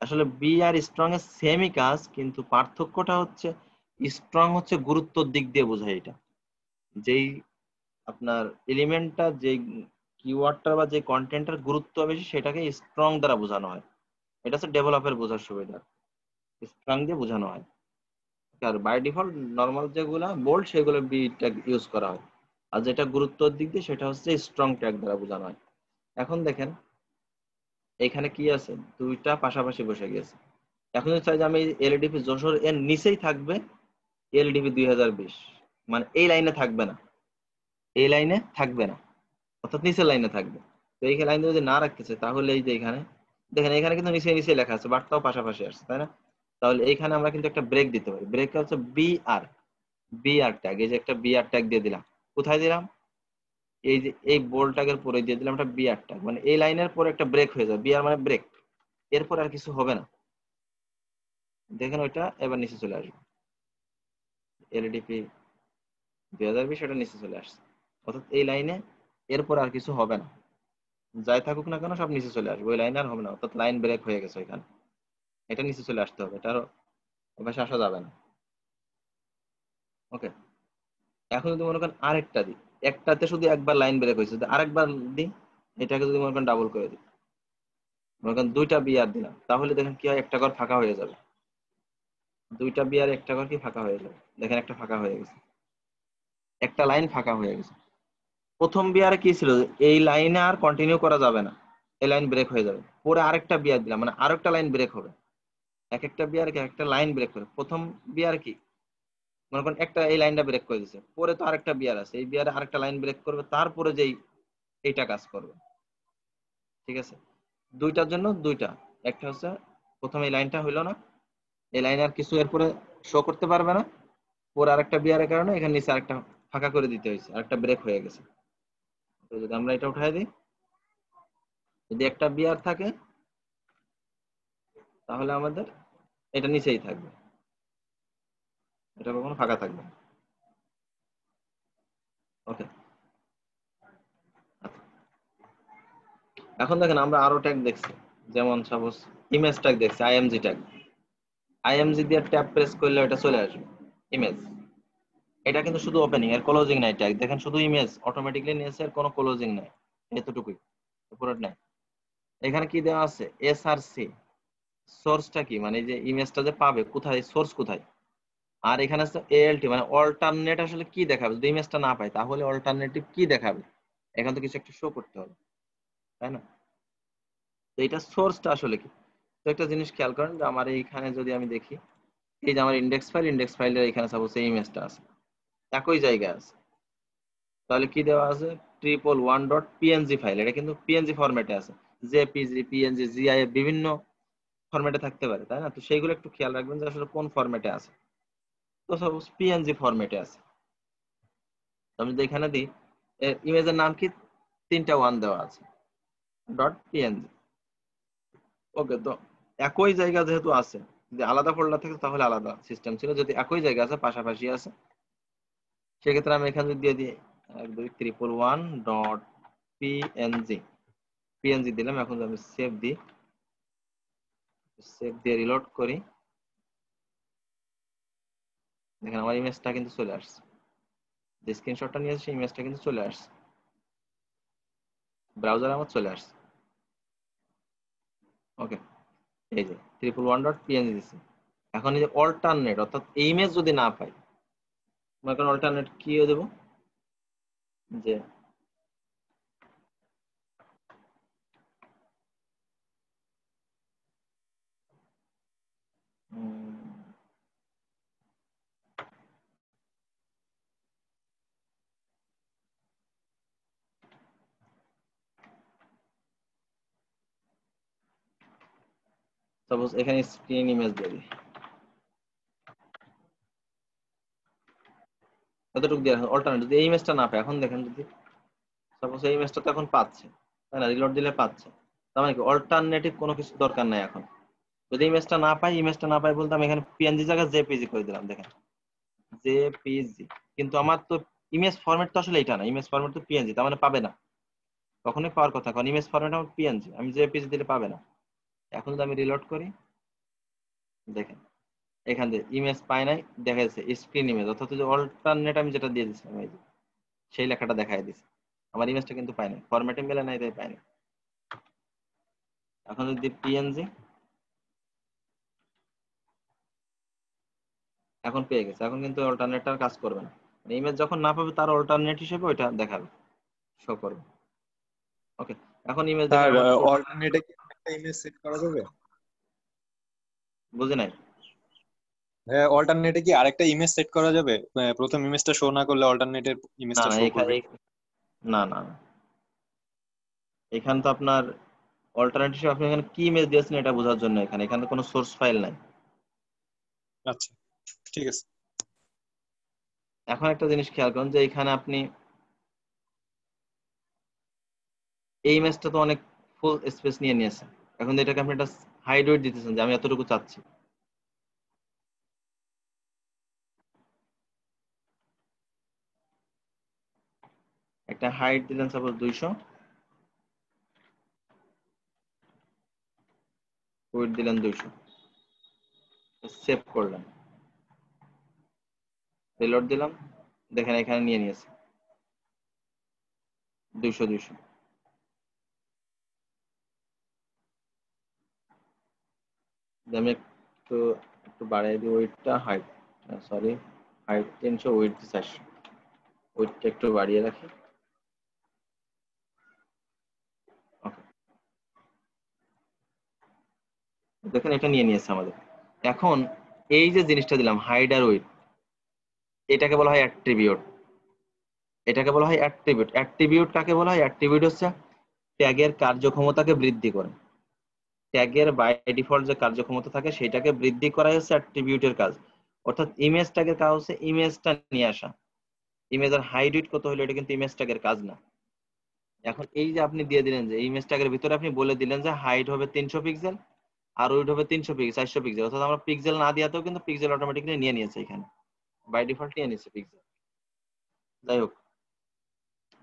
আসলে বি আর স্ট্রং এর সেমই কাজ, কিন্তু পার্থক্যটা হচ্ছে স্ট্রং হচ্ছে গুরুত্বর দিক দিয়ে বোঝায়, এটা যেই আপনার এলিমেন্টটা, যে কিওয়ার্ডটা বা যে কন্টেন্টের গুরুত্ব বেশি সেটাকে স্ট্রং দ্বারা বোঝানো হয়। এটা হচ্ছে ডেভেলপের বোঝার সুবিধা, স্ট্রং দিয়ে বোঝানো হয়। আর বাই ডিফল্ট নর্মাল যেগুলো বোল্ড সেগুলো বি ট্যাগ ইউজ করা হয়, আর যেটা গুরুত্বর দিক দিয়ে সেটা হচ্ছে স্ট্রং ট্যাগ দ্বারা বোঝানো হয়। এখন দেখেন এখানে কি আছে, দুইটা পাশাপাশি বসে গেছে। এখন যদি চাই যে আমি এলইডিপি যশোর এর নিচেই থাকবে এলইডিপি 2020, মানে এই লাইনে থাকবে না, এই লাইনে থাকবে না, অর্থাৎ নিচের লাইনে থাকবে। তো এই লাইনে যদি না রাখতেছে, তাহলে এই যে এখানে দেখেন, এখানে কিন্তু নিচে নিচে লেখা আছে, বার্তাও পাশাপাশি আসছে তাই না। তাহলে এইখানে আমরা কিন্তু একটা ব্রেক দিতে পারি, ব্রেকটা হচ্ছে বিআর ট্যাগ, এই যে একটা বিআর ট্যাগ দিয়ে দিলাম, কোথায় দিলাম, এই যে এই বোল্ড ট্যাগের পরে দিয়ে দিলাম একটা বিআর ট্যাগ, মানে এই লাইনের পরে একটা ব্রেক হয়ে যাবে, বিআর মানে ব্রেক, এরপর আর কিছু হবে না। দেখেন ওইটা এবার নিচে চলে আসবে, এলইডিপি 2020 এটা নিচে চলে আসছে, অর্থাৎ এই লাইনে এরপর আর কিছু হবে না, যাই থাকুক না কেন সব নিচে চলে আসবে, ওই লাইনে আর হবে না, অর্থাৎ লাইন ব্রেক হয়ে গেছে ওইখানে, এটা নিচে চলে আসতে হবে, এটার এবার আসা যাবে না। ওকে, এখন যদি মনে করেন আরেকটা দিই, একটাতে শুধু একবার লাইন ব্রেক হয়েছে, যদি আরেকবার দিই, এটাকে যদি মনে করেন ডাবল করে দিই, মনে করেন দুইটা বিয়ার দিলাম, তাহলে দেখেন কি হয়, একটা ঘর ফাঁকা হয়ে যাবে, দুইটা বিয়ার একটা ঘর কি ফাঁকা হয়ে যাবে, দেখেন একটা ফাঁকা হয়ে গেছে, একটা লাইন ফাঁকা হয়ে গেছে। প্রথম বিয়ারে কি ছিল, এই লাইনে আর কন্টিনিউ করা যাবে না, এই লাইন ব্রেক হয়ে যাবে, পরে আরেকটা বিয়ার দিলাম, মানে আরেকটা লাইন ব্রেক হবে, এক একটা বিয়ার এক একটা লাইন ব্রেক করে। প্রথম বিয়ার কি মনে করেন একটা এই লাইনটা ব্রেক করে দিচ্ছে, পরে তো আরেকটা বিয়ার আছে, এই বিয়ারে আরেকটা লাইন ব্রেক করবে, তারপরে যেই এইটা কাজ করবে, ঠিক আছে। দুইটার জন্য দুইটা, একটা হচ্ছে প্রথম এই লাইনটা হইলো না, এই লাইন আর কিছু এরপরে শো করতে পারবে না, পরে আরেকটা বিয়ারের কারণে এখানে নিচে আরেকটা ফাঁকা করে দিতে হয়েছে, আরেকটা ব্রেক হয়ে গেছে। তো যদি আমরা এটা উঠাই দিই, যদি একটা বিয়ার থাকে তাহলে আমাদের এটা নিচেই থাকবে, এটা কখনো ফাঁকা থাকবে না। ওকে, এখন দেখেন আমরা আরো ট্যাগ দেখছি, যেমন সাপোজ ইমেজ ট্যাগ দেখছি, আইএমজি ট্যাগ। আইএমজি দিয়ে ট্যাব প্রেস করলে এটা চলে আসবে ইমেজ। এটা কিন্তু শুধু ওপেনিং, এর ক্লোজিং নাই ট্যাগ। দেখেন শুধু ইমেজ অটোমেটিক্যালি নিয়েছে, এর কোনো ক্লোজিং নাই, এতটুকুই, পুরো নাই। এখানে কি দেওয়া আছে, এসআরসি, সোর্সটা কি, মানে যে ইমেজটা যে পাবে কোথায়, সোর্স কোথায়। আর এখানে আছে এএলটি, মানে অল্টারনেট আসলে কি দেখাবে যদি ইমেজটা না পায়, তাহলে অল্টারনেটিভ কি দেখাবে, এখান থেকে কিছু একটা শো করতে হবে, তাই না? তো এটা সোর্সটা আসলে কি। তো একটা জিনিস খেয়াল করেন যে আমার এইখানে যদি আমি দেখি, এই যে আমার ইন্ডেক্স ফাইলের এখানে সাপোজ এই ইমেজটা আছে, একই জায়গায় আছে, তাহলে কি দেওয়া আছে, 111.png ফাইল। এটা কিন্তু পিএনজি ফরম্যাটে আছে, জেপিজি, পিএনজি, জিআইএফ বিভিন্ন ফরম্যাটে থাকতে পারে, তাই না? তো সেইগুলো একটু খেয়াল রাখবেন যে আসলে কোন ফরম্যাটে আছে। তো সাপোজ পিএনজি ফরম্যাটে আছে, তো আমি যদি এখানে দিই, ইমেজের নাম কি, 3টা 1 দেওয়া আছে, ডট পিএনজি। ওকে, তো একই জায়গা যেহেতু আছে, যদি আলাদা ফোল্ডার থাকে তাহলে আলাদা সিস্টেম ছিল, যদি একই জায়গা আছে, পাশাপাশি আছে, সেক্ষেত্রে আমি এখানে যদি দিয়ে দিই 12311.png, পিএনজি দিলাম। এখন যদি আমি সেভ দিই, সেভ দিয়ে রিলোড করি, দেখেন আমার ইমেজটা কিন্তু চলে আসছে, যে স্ক্রিনশটটা নিয়েছে সেই ইমেজটা কিন্তু চলে আসছে, ব্রাউজারে আমার চলে আসছে। ওকে, এই যে 111.png দিচ্ছি। এখন এই যে অল্টারনেট, অর্থাৎ এই ইমেজ যদি না পাই, মনে করেন অল্টারনেট কি দেবো, যে সাপোজ এখানে স্ক্রিন ইমেজ দিয়ে দিই, এতটুকু দিয়ে অল্টারনেট যদি এই ইমেজটা না পাই, এখন দেখেন যদি সাপোজ এই ইমেজটা তো এখন পাচ্ছে, তাই না, রিলোড দিলে পাচ্ছে, তার মানে কি অল্টারনেটিভ কোনো কিছু দরকার নাই এখন। যদি ইমেজটা না পাই বলতে আমি এখানে পিএনজি জায়গায় জেপিজি করে দিলাম, দেখেন জেপিজি। কিন্তু আমার তো ইমেজ ফরম্যাট তো আসলে এটা না, ইমেজ ফরম্যাট তো পিএনজি, তার মানে পাবে না, কখনোই পাওয়ার কথা, কারণ ইমেজ ফরম্যাট আমার পিএনজি, আমি জেপিজি দিলে পাবে না। এখন যদি আমি রিলোড করি, দেখেন এখান থেকে ইমেজ পাই নাই, দেখা যাচ্ছে স্ক্রিন ইমেজ, অর্থাৎ যে অল্টারনেট আমি যেটা দিয়ে দিচ্ছিলাম, এই যে সেই লেখাটা দেখাই দিচ্ছে, আমার ইমেজটা কিন্তু পাই নাই, ফরম্যাটে মেলে নাই, তাই পাই নাই। এখন যদি পিএনজি, এখন পেয়ে গেছে, এখন কিন্তু অল্টারনেটটার কাজ করবে না, ইমেজ যখন না পাবে তার অল্টারনেট হিসেবে ওইটা দেখাবে, শো করবে। ওকে, এখন ইমেজ দেখেন স্যার আমার অল্টারনেটে কি একটা ইমেজ সেট করা যাবে? বুঝে নাই। হ্যাঁ, অল্টারনেটে কি আরেকটা ইমেজ সেট করা যাবে? প্রথম ইমেজটা শো না করলে অল্টারনেটের না ইমেজটা না শো করবে। এখানে, না না না, এখানে তো আপনার অল্টারনেট হিসেবে আপনি এখানে কি ইমেজ দিয়েছেন এটা বোঝার জন্য, এখানে এখানে কোনো সোর্স ফাইল নাই। আচ্ছা, ঠিক আছে। এখন একটা জিনিস খেয়াল করুন যে এখানে আপনি এই ইমেজটা তো অনেক ফুল স্পেস নিয়ে নিয়েছে, এখন এটাকে আপনি একটা হাইড ওয়েট দিতেছেন যে আমি এতটুকু চাচ্ছি, একটা হাইট দিলেন সাপোজ 200, ওয়েট দিলেন 200, সেভ করলেন, রিলোড দিলাম, দেখেন এখানে নিয়ে নিয়েছে 200 200। আমি একটু একটু বাড়িয়ে দিই ওয়েটটা, হাইট, সরি, হাইট 300, ওয়েট 400, ওয়েটটা একটু বাড়িয়ে রাখি। ওকে, দেখেন এটা নিয়ে নিয়েছে আমাদের। এখন এই যে জিনিসটা দিলাম হাইড আর ওয়েট, এটাকে বলা হয় অ্যাট্রিবিউট, এটাকে বলা হয় অ্যাট্রিবিউট। অ্যাট্রিবিউট কাকে বলা হয়, অ্যাট্রিবিউট হচ্ছে ট্যাগের কার্যক্ষমতাকে বৃদ্ধি করে, ট্যাগের বাই ডিফল্ট যে কার্যক্ষমতা থাকে সেটাকে বৃদ্ধি করাই হচ্ছে অ্যাট্রিবিউটের কাজ। অর্থাৎ ইমেজ ট্যাগের কাজ হচ্ছে ইমেজটা নিয়ে আসা, ইমেজের হাইড উইডথ কত হলো এটা কিন্তু ইমেজ ট্যাগের কাজ না। এখন এই যে আপনি দিয়ে দিলেন যে ইমেজ ট্যাগের ভিতরে আপনি বলে দিলেন যে হাইট হবে 300 পিক্সেল আর উইডথ হবে 300 পিক্সেল, 400 পিক্সেল, অর্থাৎ আমরা পিক্সেল না দিয়াতেও কিন্তু পিক্সেল অটোমেটিক্যালি নিয়ে নিয়েছে, এখানে বাই ডিফল্ট নিয়ে নিয়েছে পিক্সেল। যাই হোক,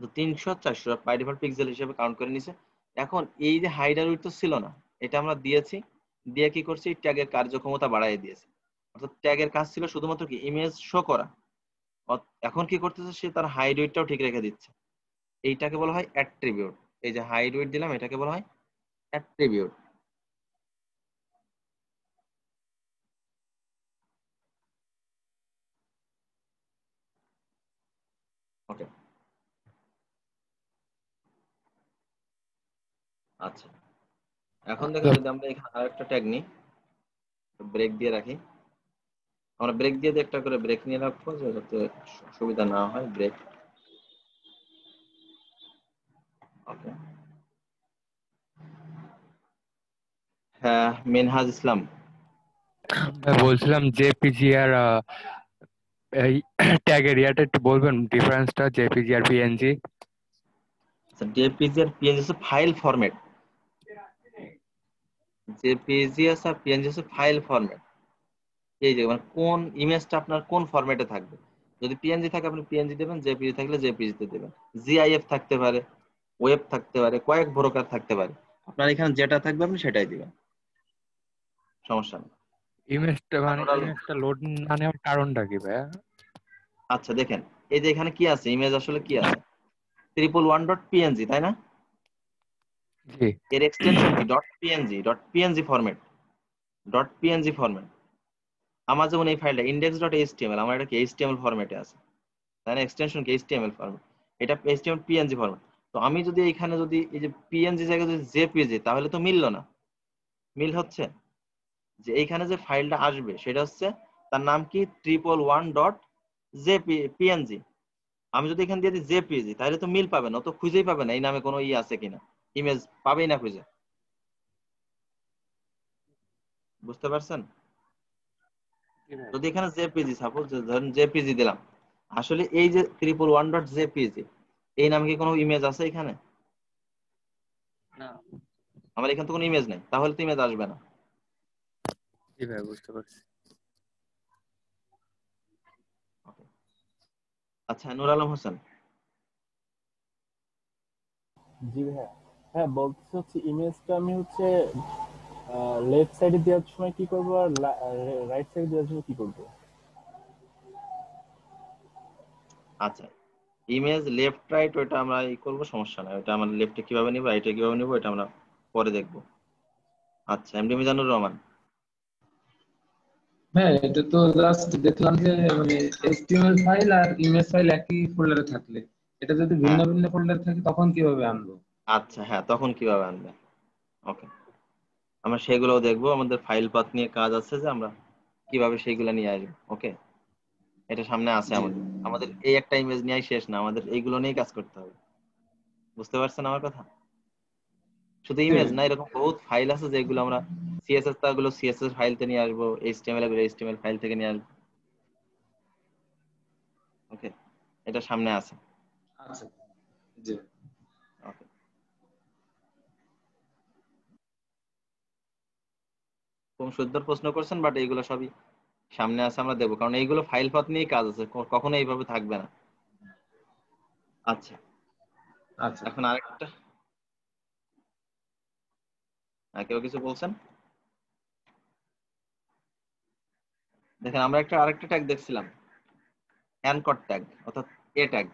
তো 300 400 বাই ডিফল্ট পিক্সেল হিসেবে কাউন্ট করে নিছে, এখন এই যে হাইড আর উইথ তো ছিল না, এটা আমরা দিয়েছি, দিয়ে কি করছি, ট্যাগের কার্যক্ষমতা বাড়াই দিয়েছি। অর্থাৎ ট্যাগের কাজ ছিল শুধুমাত্র কি ইমেজ শো করা, এখন কি করতেছে সে তার হাইড উইথটাও ঠিক রেখে দিচ্ছে। এইটাকে বলা হয় অ্যাট্রিবিউট। এই যে হাইড উইথ দিলাম এটাকে বলা হয় অ্যাট্রিবিউট। ওকে, আচ্ছা এখন দেখেন যদি আমরা এখানে আরেকটা ট্যাগ নিই, ব্রেক দিয়ে রাখি, আমরা ব্রেক দিয়ে একটা করে ব্রেক নিয়ে রাখবো যাতে সুবিধা না হয় ব্রেক। ওকে, হ্যাঁ মেনহাজ ইসলাম। ভাই বলছিলাম জেপিজি আর এই ট্যাগ এরিয়াটা একটু বলবেন ডিফারেন্সটা, জেপিজি আর পিএনজি? জেপিজি আর পিএনজি হচ্ছে ফাইল ফরম্যাট, জেপিজি আর পিএনজি হচ্ছে ফাইল ফরম্যাট। এই যে মানে কোন ইমেজটা আপনার কোন ফরম্যাটে থাকবে, যদি পিএনজি থাকে আপনি পিএনজি দেবেন, জেপিজি থাকলে জেপিজি তে দেবেন। জিআইএফ থাকতে পারে, ওয়েব থাকতে পারে, কয়েক প্রকার থাকতে পারে, আপনার এখানে যেটা থাকবে আপনি সেটাই দিবেন, সমস্যা নেই। ইমেজটা লোড না নেওয়ার কারণটা কি ভাইয়া? আচ্ছা দেখেন এই যে এখানে কি আছে, ইমেজ আসলে কি আছে, 111.png তাই না, জি। এর এক্সটেনশন কি dot PNG, dot PNG format, dot PNG format. আমার যেমন এই ফাইলটা index.html, আমার এটা কি এইচটিএমএল ফরম্যাটে আছে তাই না, এক্সটেনশন কি এইচটিএমএল ফরম্যাট, এটা এইচটিএমএল পিএনজি ফরম্যাট। তো আমি যদি এখানে যদি এই যে পিএনজি জায়গায় যদি জেপিজি, তাহলে তো মিললো না। মিল হচ্ছে যে এইখানে যে ফাইলটা আসবে সেটা হচ্ছে তার নাম কি 111.jpng। আমি যদি এখানে দিয়ে দিই জেপিজি তাহলে তো মিল পাবে না, তো খুঁজেই পাবে না এই নামে কোনো আছে কিনা, ইমেজ পাবেই না খুঁজে। বুঝতে পারছেন? যদি এখানে জেপিজি, সাপোজ ধরেন জেপিজি দিলাম, আসলে এই যে 111.jpg এই নামে কি কোনো ইমেজ আছে এখানে? না। আমার এখানে তো কোনো ইমেজ নেই, তাহলে তো ইমেজ আসবে না। জি ভাই বুঝতে পারছি। আচ্ছা নূর আলম হোসেন। জি ভাইয়া। হ্যাঁ বলতে হচ্ছে ইমেজটা আমি হচ্ছে লেফট সাইডে দেওয়ার সময় কি করবো আর রাইট সাইডে দেওয়ার সময় কি করবো? আচ্ছা ইমেজ লেফট রাইট ওটা আমরা ই করবো, সমস্যা নাই, ওটা আমরা লেফটে কিভাবে নিবো রাইটে কিভাবে নিবো এটা আমরা পরে দেখবো। আচ্ছা এমডি মিজানুর রহমান। হ্যাঁ, এটা তো জাস্ট দেখলাম যে মানে HTML ফাইল আর ইমেজ ফাইল একই ফোল্ডারে থাকলে, এটা যদি ভিন্ন হ্যাঁ ভিন্ন ফোল্ডারে থাকে তখন কিভাবে আনবো? আচ্ছা, হ্যাঁ তখন কিভাবে আনবে, ওকে আমরা সেগুলোও দেখবো, আমাদের ফাইল পাথ নিয়ে কাজ আছে যে আমরা কিভাবে সেইগুলো নিয়ে আসবো। ওকে, এটা সামনে আছে জি। আমাদের, আমাদের এই একটা ইমেজ নিয়েই শেষ না, আমাদের এইগুলো নিয়েই কাজ করতে হবে। বুঝতে পারছেন আমার কথা? শুধু ইমেজ হ্যাঁ। না, এরকম বহুত ফাইল আছে যেগুলো আমরা সিএসএস গুলো সিএসএস ফাইল থেকে নিয়ে আসবো, এইচটিএমএল গুলো এইচটিএমএল ফাইল থেকে নিয়ে আসবো। ওকে, এটা সামনে আছে। আচ্ছা। জি। ওকে, খুব সুন্দর প্রশ্ন করছেন, বাট এইগুলো সবই সামনে আছে, আমরা দেবো, কারণ এইগুলো ফাইল পাথ নিয়েই কাজ আছে, কখনো এইভাবে থাকবে না। আচ্ছা আচ্ছা। এখন আরেকটা, কেউ কিছু বলছেন? দেখেন আমরা আরেকটা ট্যাগ দেখছিলাম, অ্যানকর ট্যাগ অর্থাৎ এ ট্যাগ।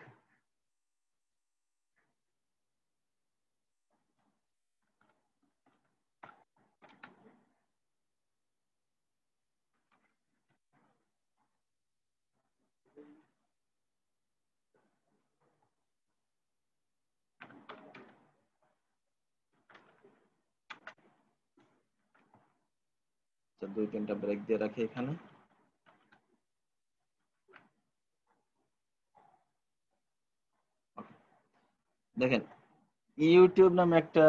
দুই তিনটা ব্রেক দিয়ে রাখি এখানে। দেখেন ইউটিউব নামে একটা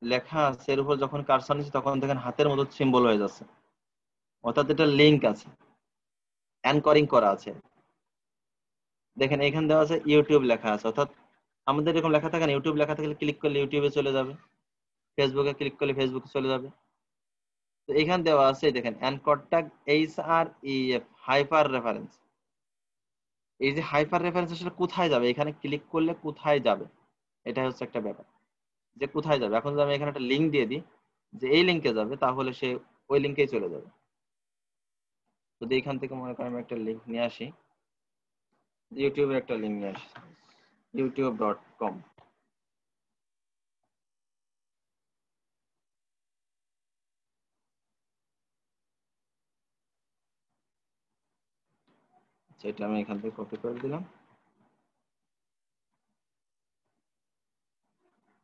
লেখা আছে, এর উপর যখন কারসর নিচ্ছি তখন দেখেন হাতের মতো সিম্বল হয়ে যাচ্ছে, অর্থাৎ এটা লিংক আছে, অ্যানকরিং করা আছে। দেখেন এখানে দেওয়া আছে ইউটিউব লেখা আছে, অর্থাৎ আমাদের এরকম লেখা থাকে না, ইউটিউব লেখা থাকলে ক্লিক করলে ইউটিউবে চলে যাবে, ফেসবুকে ক্লিক করলে ফেসবুকে চলে যাবে। তো এখানে দেওয়া আছে দেখেন anchor tag HREF hyper reference. এই যে হাইপার রেফারেন্স আসলে কোথায় যাবে, এখানে ক্লিক করলে কোথায় যাবে, এটা হচ্ছে একটা ব্যাপার। যে কোথায় যাবে। এখন যদি আমি এখানে একটা লিঙ্ক দিয়ে দিই যে এই লিঙ্কে যাবে, তাহলে সে ওই লিঙ্কেই চলে যাবে। যদি এখান থেকে মনে করেন আমি একটা লিঙ্ক নিয়ে আসি, ইউটিউবের একটা লিঙ্ক নিয়ে আসি, youtube.com। সেটা আমি এখান থেকে কপি করে দিলাম।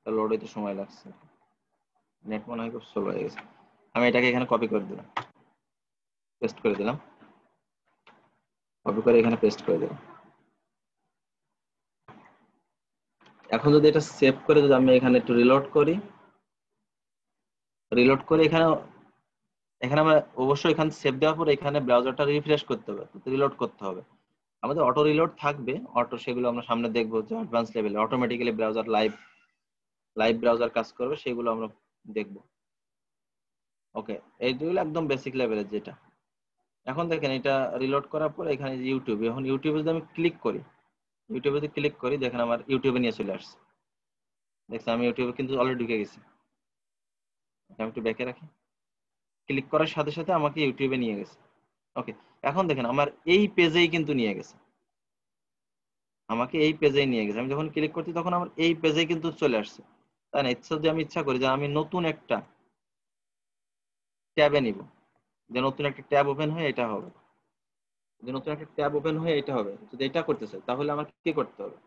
লোড হইতে সময় লাগছে, নেট মনে হয় খুব স্লো হয়ে গেছে। আমি এটাকে এখানে কপি করে দিলাম, পেস্ট করে দিলাম, কপি করে এখানে পেস্ট করে দিলাম। এখন যদি এটা সেভ করে যদি আমি এখানে একটু রিলোড করি, রিলোড করে এখানে এখানে আমরা অবশ্যই এখানে সেভ দেওয়ার পর এখানে ব্রাউজারটা রিফ্রেশ করতে হবে, রিলোড করতে হবে। আমাদের অটো রিলোড থাকবে, অটো, সেগুলো আমরা সামনে দেখবো যে অ্যাডভান্স লেভেলে অটোমেটিক্যালি ব্রাউজার লাইভ ব্রাউজার কাজ করবে, সেগুলো আমরা দেখবো। ওকে, এইগুলো একদম বেসিক লেভেলের যেটা। এখন দেখেন এটা রিলোড করার পর এখানে ইউটিউব, এখন ইউটিউবে যদি আমি ক্লিক করি, ইউটিউবে যদি ক্লিক করি দেখেন আমার ইউটিউবে নিয়ে চলে আসছে। দেখছেন আমি ইউটিউবে কিন্তু অলরেডি ঢুকে গেছি। আমি একটু ব্যাকে রাখি, ক্লিক করার সাথে সাথে আমাকে ইউটিউবে নিয়ে গেছে। ওকে, এখন দেখেন আমার এই পেজেই কিন্তু নিয়ে গেছে, আমাকে এই পেজেই নিয়ে গেছে। আমি যখন ক্লিক করছি তখন আমার এই পেজেই কিন্তু চলে আসছে। তাই না? ইচ্ছা যদি আমি ইচ্ছা করি যে আমি নতুন একটা ট্যাবে নিব, যে নতুন একটা ট্যাব ওপেন হয়ে এটা হবে, যে নতুন একটা ট্যাব ওপেন হয়ে এটা হবে, যদি এটা করতে চাই তাহলে আমাকে কি করতে হবে?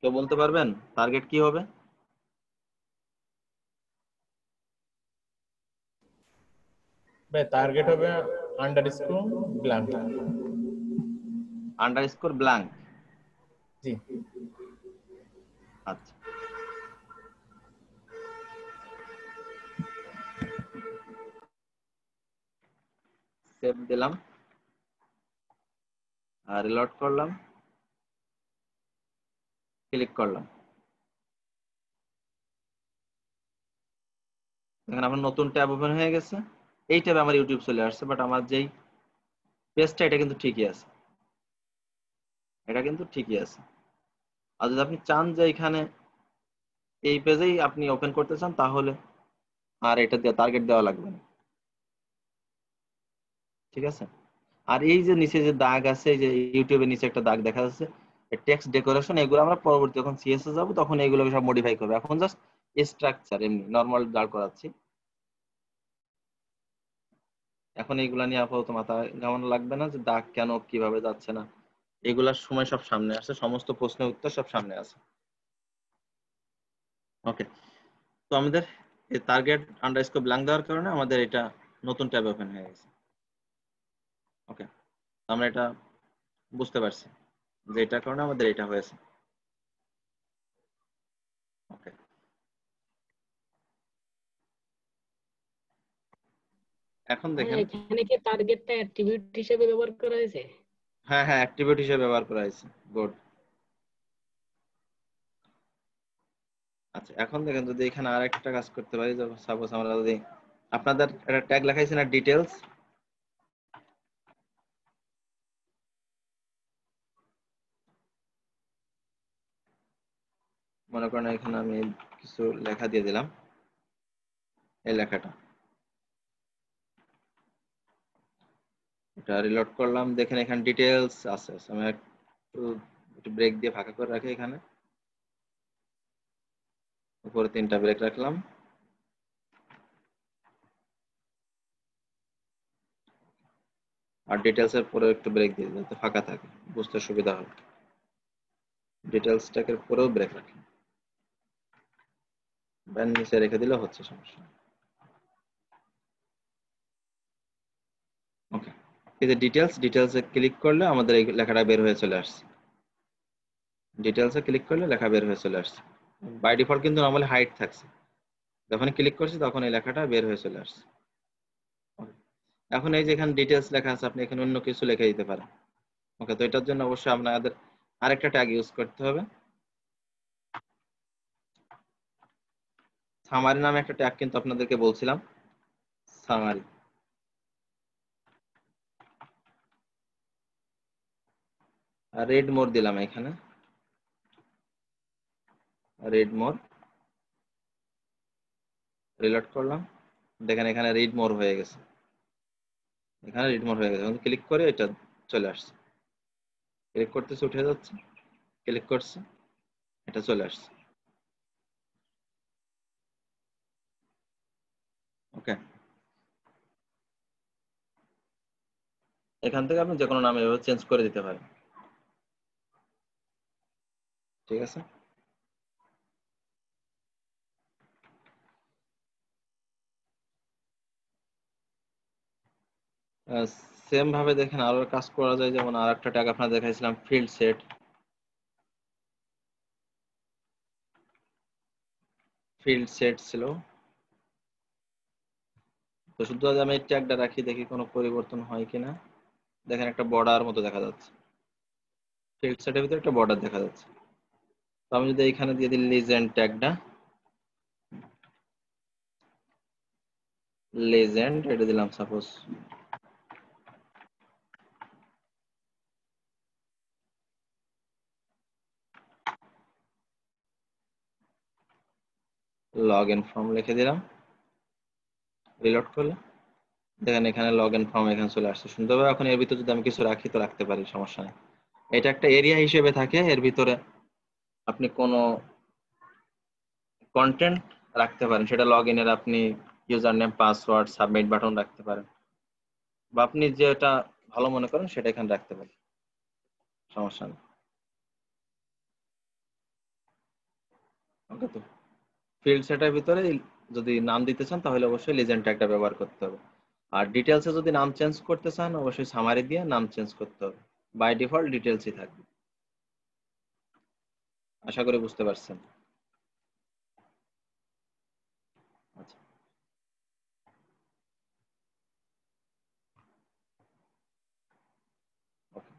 কেউ বলতে পারবেন টার্গেট কি হবে? ভাই টার্গেট হবে আন্ডারস্কোর ব্ল্যাঙ্ক। Underscore blank. জি। আচ্ছা, সেভ দিলাম, আর রিলোড করলাম, ক্লিক করলাম, দেখেন আমার নতুন ট্যাব ওপেন হয়ে গেছে। এই ট্যাবে আমার ইউটিউব চলে আসছে, বাট আমার যেই পেজটা এটা কিন্তু ঠিকই আছে, এটা কিন্তু ঠিকই আছে। আর যদি আপনি চান যে এখানে এই পেজেই আপনি ওপেন করতে চান, তাহলে আর এটা দিয়ে টার্গেট দেওয়া লাগবে না। ঠিক আছে? আর এই যে নিচে যে দাগ আছে, এই যে ইউটিউবের নিচে একটা দাগ দেখা যাচ্ছে, টেক্সট ডেকোরেশন, এগুলো আমরা পরবর্তী যখন সিএসএস যাব তখন এগুলোকে সব মডিফাই করবে। এখন জাস্ট স্ট্রাকচার এমনি নরমাল দাঁড় করাচ্ছি। এখন এইগুলা নিয়ে আপাতত মাথা ঘামানো লাগবে না যে দাগ কেন কিভাবে যাচ্ছে না, এগুলার সময় সব সামনে আসে, সমস্ত প্রশ্নের উত্তর সব সামনে আছে। ওকে, তো আমাদের এই টার্গেট আন্ডারস্কোর ব্ল্যাঙ্ক দেওয়ার কারণে আমাদের এটা নতুন ট্যাব ওপেন হয়ে গেছে। ওকে, আমরা এটা বুঝতে পারছি যে এটার কারণে আমাদের এটা হয়েছে। ওকে, এখন দেখেন, এখানে কি টার্গেটটা অ্যাট্রিবিউট হিসেবে ব্যবহার করা হয়েছে? হ্যাঁ হ্যাঁ, অ্যাট্রিবিউট হিসেবে ব্যবহার করা হয়েছে। গুড। আচ্ছা, এখন দেখেন যদি এখানে আরেকটা কাজ করতে পারি, সাপোজ আমরা যদি আপনাদের একটা ট্যাগ লেখাইছি না, ডিটেলস, মনে করেন এখানে আমি কিছু লেখা দিয়ে দিলাম, এই লেখাটা, এটা রিলোড করলাম, দেখেন এখানে ডিটেলস আছে। আমি একটু ব্রেক দিয়ে ফাঁকা করে রাখি, এখানে উপরে 3টা ব্রেক রাখলাম, আর ডিটেলস এর পরে একটু ব্রেক দিয়ে যাতে ফাঁকা থাকে, বুঝতে সুবিধা হয়। ডিটেলস ট্যাগের পরেও ব্রেক রাখলাম, ব্যান নিচে রেখে দিলে হচ্ছে, সমস্যা। ওকে, এই যে ডিটেলসে ক্লিক করলে আমাদের এই লেখাটা বের হয়ে চলে আসছে। ডিটেলসে ক্লিক করলে লেখা বের হয়ে চলে আসছে। বাই ডিফল্ট কিন্তু নরমালি হাইড থাকছে, যখন ক্লিক করছি তখন এই লেখাটা বের হয়ে চলে আসছে। এখন এই যে এখানে ডিটেলস লেখা আছে, আপনি এখানে অন্য কিছু লিখে দিতে পারেন। ওকে, তো এটার জন্য অবশ্যই আপনাদের আরেকটা ট্যাগ ইউজ করতে হবে। সামারি নামে একটা ট্যাগ কিন্তু আপনাদেরকে বলছিলাম, সামারি। আর রেড মোর দিলাম এখানে, রেড মোর রিলোড করলাম, দেখেন এখানে রিড মোর হয়ে গেছে, এখানে রিড মোর হয়ে গেছে, ক্লিক করে এটা চলে আসছে, ক্লিক করতেছে উঠে যাচ্ছে, ক্লিক করছে এটা চলে আসছে। ওকে, এখান থেকে আপনি যে কোনো নাম এভাবে চেঞ্জ করে দিতে পারেন। ঠিক আছে, সেম ভাবে দেখেন আরো কাজ করা যায়, যেমন আর একটা ট্যাগ আপনার দেখাইছিলাম ফিল্ড সেট, ফিল্ড সেট ছিল, তো শুধু আজ আমি এই ট্যাগটা রাখি, দেখি কোনো পরিবর্তন হয় কিনা। দেখেন একটা বর্ডার মতো দেখা যাচ্ছে, ফিল্ড সেটের ভিতরে একটা বর্ডার দেখা যাচ্ছে। তো আমি যদি এখানে দিয়ে দিই লিজেন্ড ট্যাগটা, লেজেন্ড এটা দিলাম সাপোজ, লগ ইন ফর্ম লিখে দিলাম, রিলোড করলে দেখেন এখানে লগ ইন ফর্ম এখানে চলে আসছে সুন্দরভাবে। এখন এর ভিতরে যদি আমি কিছু রাখি তো রাখতে পারি, সমস্যা নেই। এটা একটা এরিয়া হিসেবে থাকে, এর ভিতরে আপনি কোনো কন্টেন্ট রাখতে পারেন, সেটা লগ ইনের আপনি user name password submit button রাখতে পারেন, বা আপনি যেটা ভালো মনে করেন সেটা এখানে রাখতে পারেন, সমস্যা নেই। ওকে, তো ফিল্ড সেটের ভিতরে যদি নাম দিতে চান তাহলে অবশ্যই লিজেন্ড ট্যাগটা ব্যবহার করতে হবে। আর ডিটেলসে যদি নাম চেঞ্জ করতে চান অবশ্যই সামারি দিয়ে নাম চেঞ্জ করতে হবে, বাই ডিফল্ট ডিটেলসই থাকবে। আশা করি বুঝতে পারছেন। আচ্ছা, ওকে।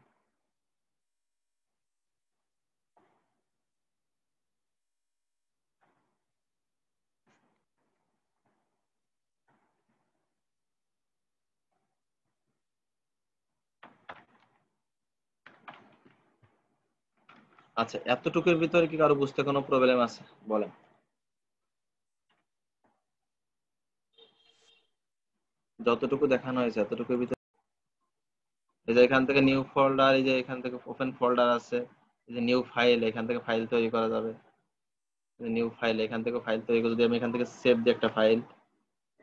আচ্ছা, এতটুকুর ভিতরে কি কারো বুঝতে কোনো প্রবলেম আছে বলেন? যতটুকু দেখানো হয়েছে এতটুকুর ভিতরে, এই যে এখান থেকে নিউ ফোল্ডার, এই যে এখান থেকে ওপেন ফোল্ডার আছে, এই যে নিউ ফাইল, এখান থেকে ফাইল তৈরি করা যাবে, নিউ ফাইল এখান থেকে ফাইল তৈরি করে, যদি আমি এখান থেকে সেভ দিই একটা ফাইল,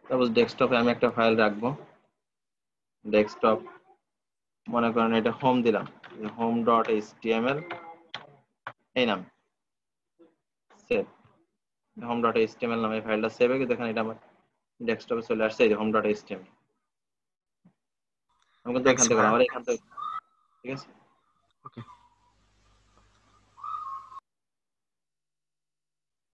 সাপোজ ডেস্কটপে আমি একটা ফাইল রাখবো, ডেস্কটপ মনে করেন এটা হোম দিলাম, হোম ডট এইচটিএমএল এই নাম, সেভ, হোম ডট এইচটিএমএল নামে ফাইলটা সেভ হয়ে গেছে, দেখেন এটা আমার ডেস্কটপে চলে আসছে, এই যে হোম ডট এইচটিএমএল। আমি কিন্তু এখান থেকে আমার এখান থেকে, ঠিক আছে।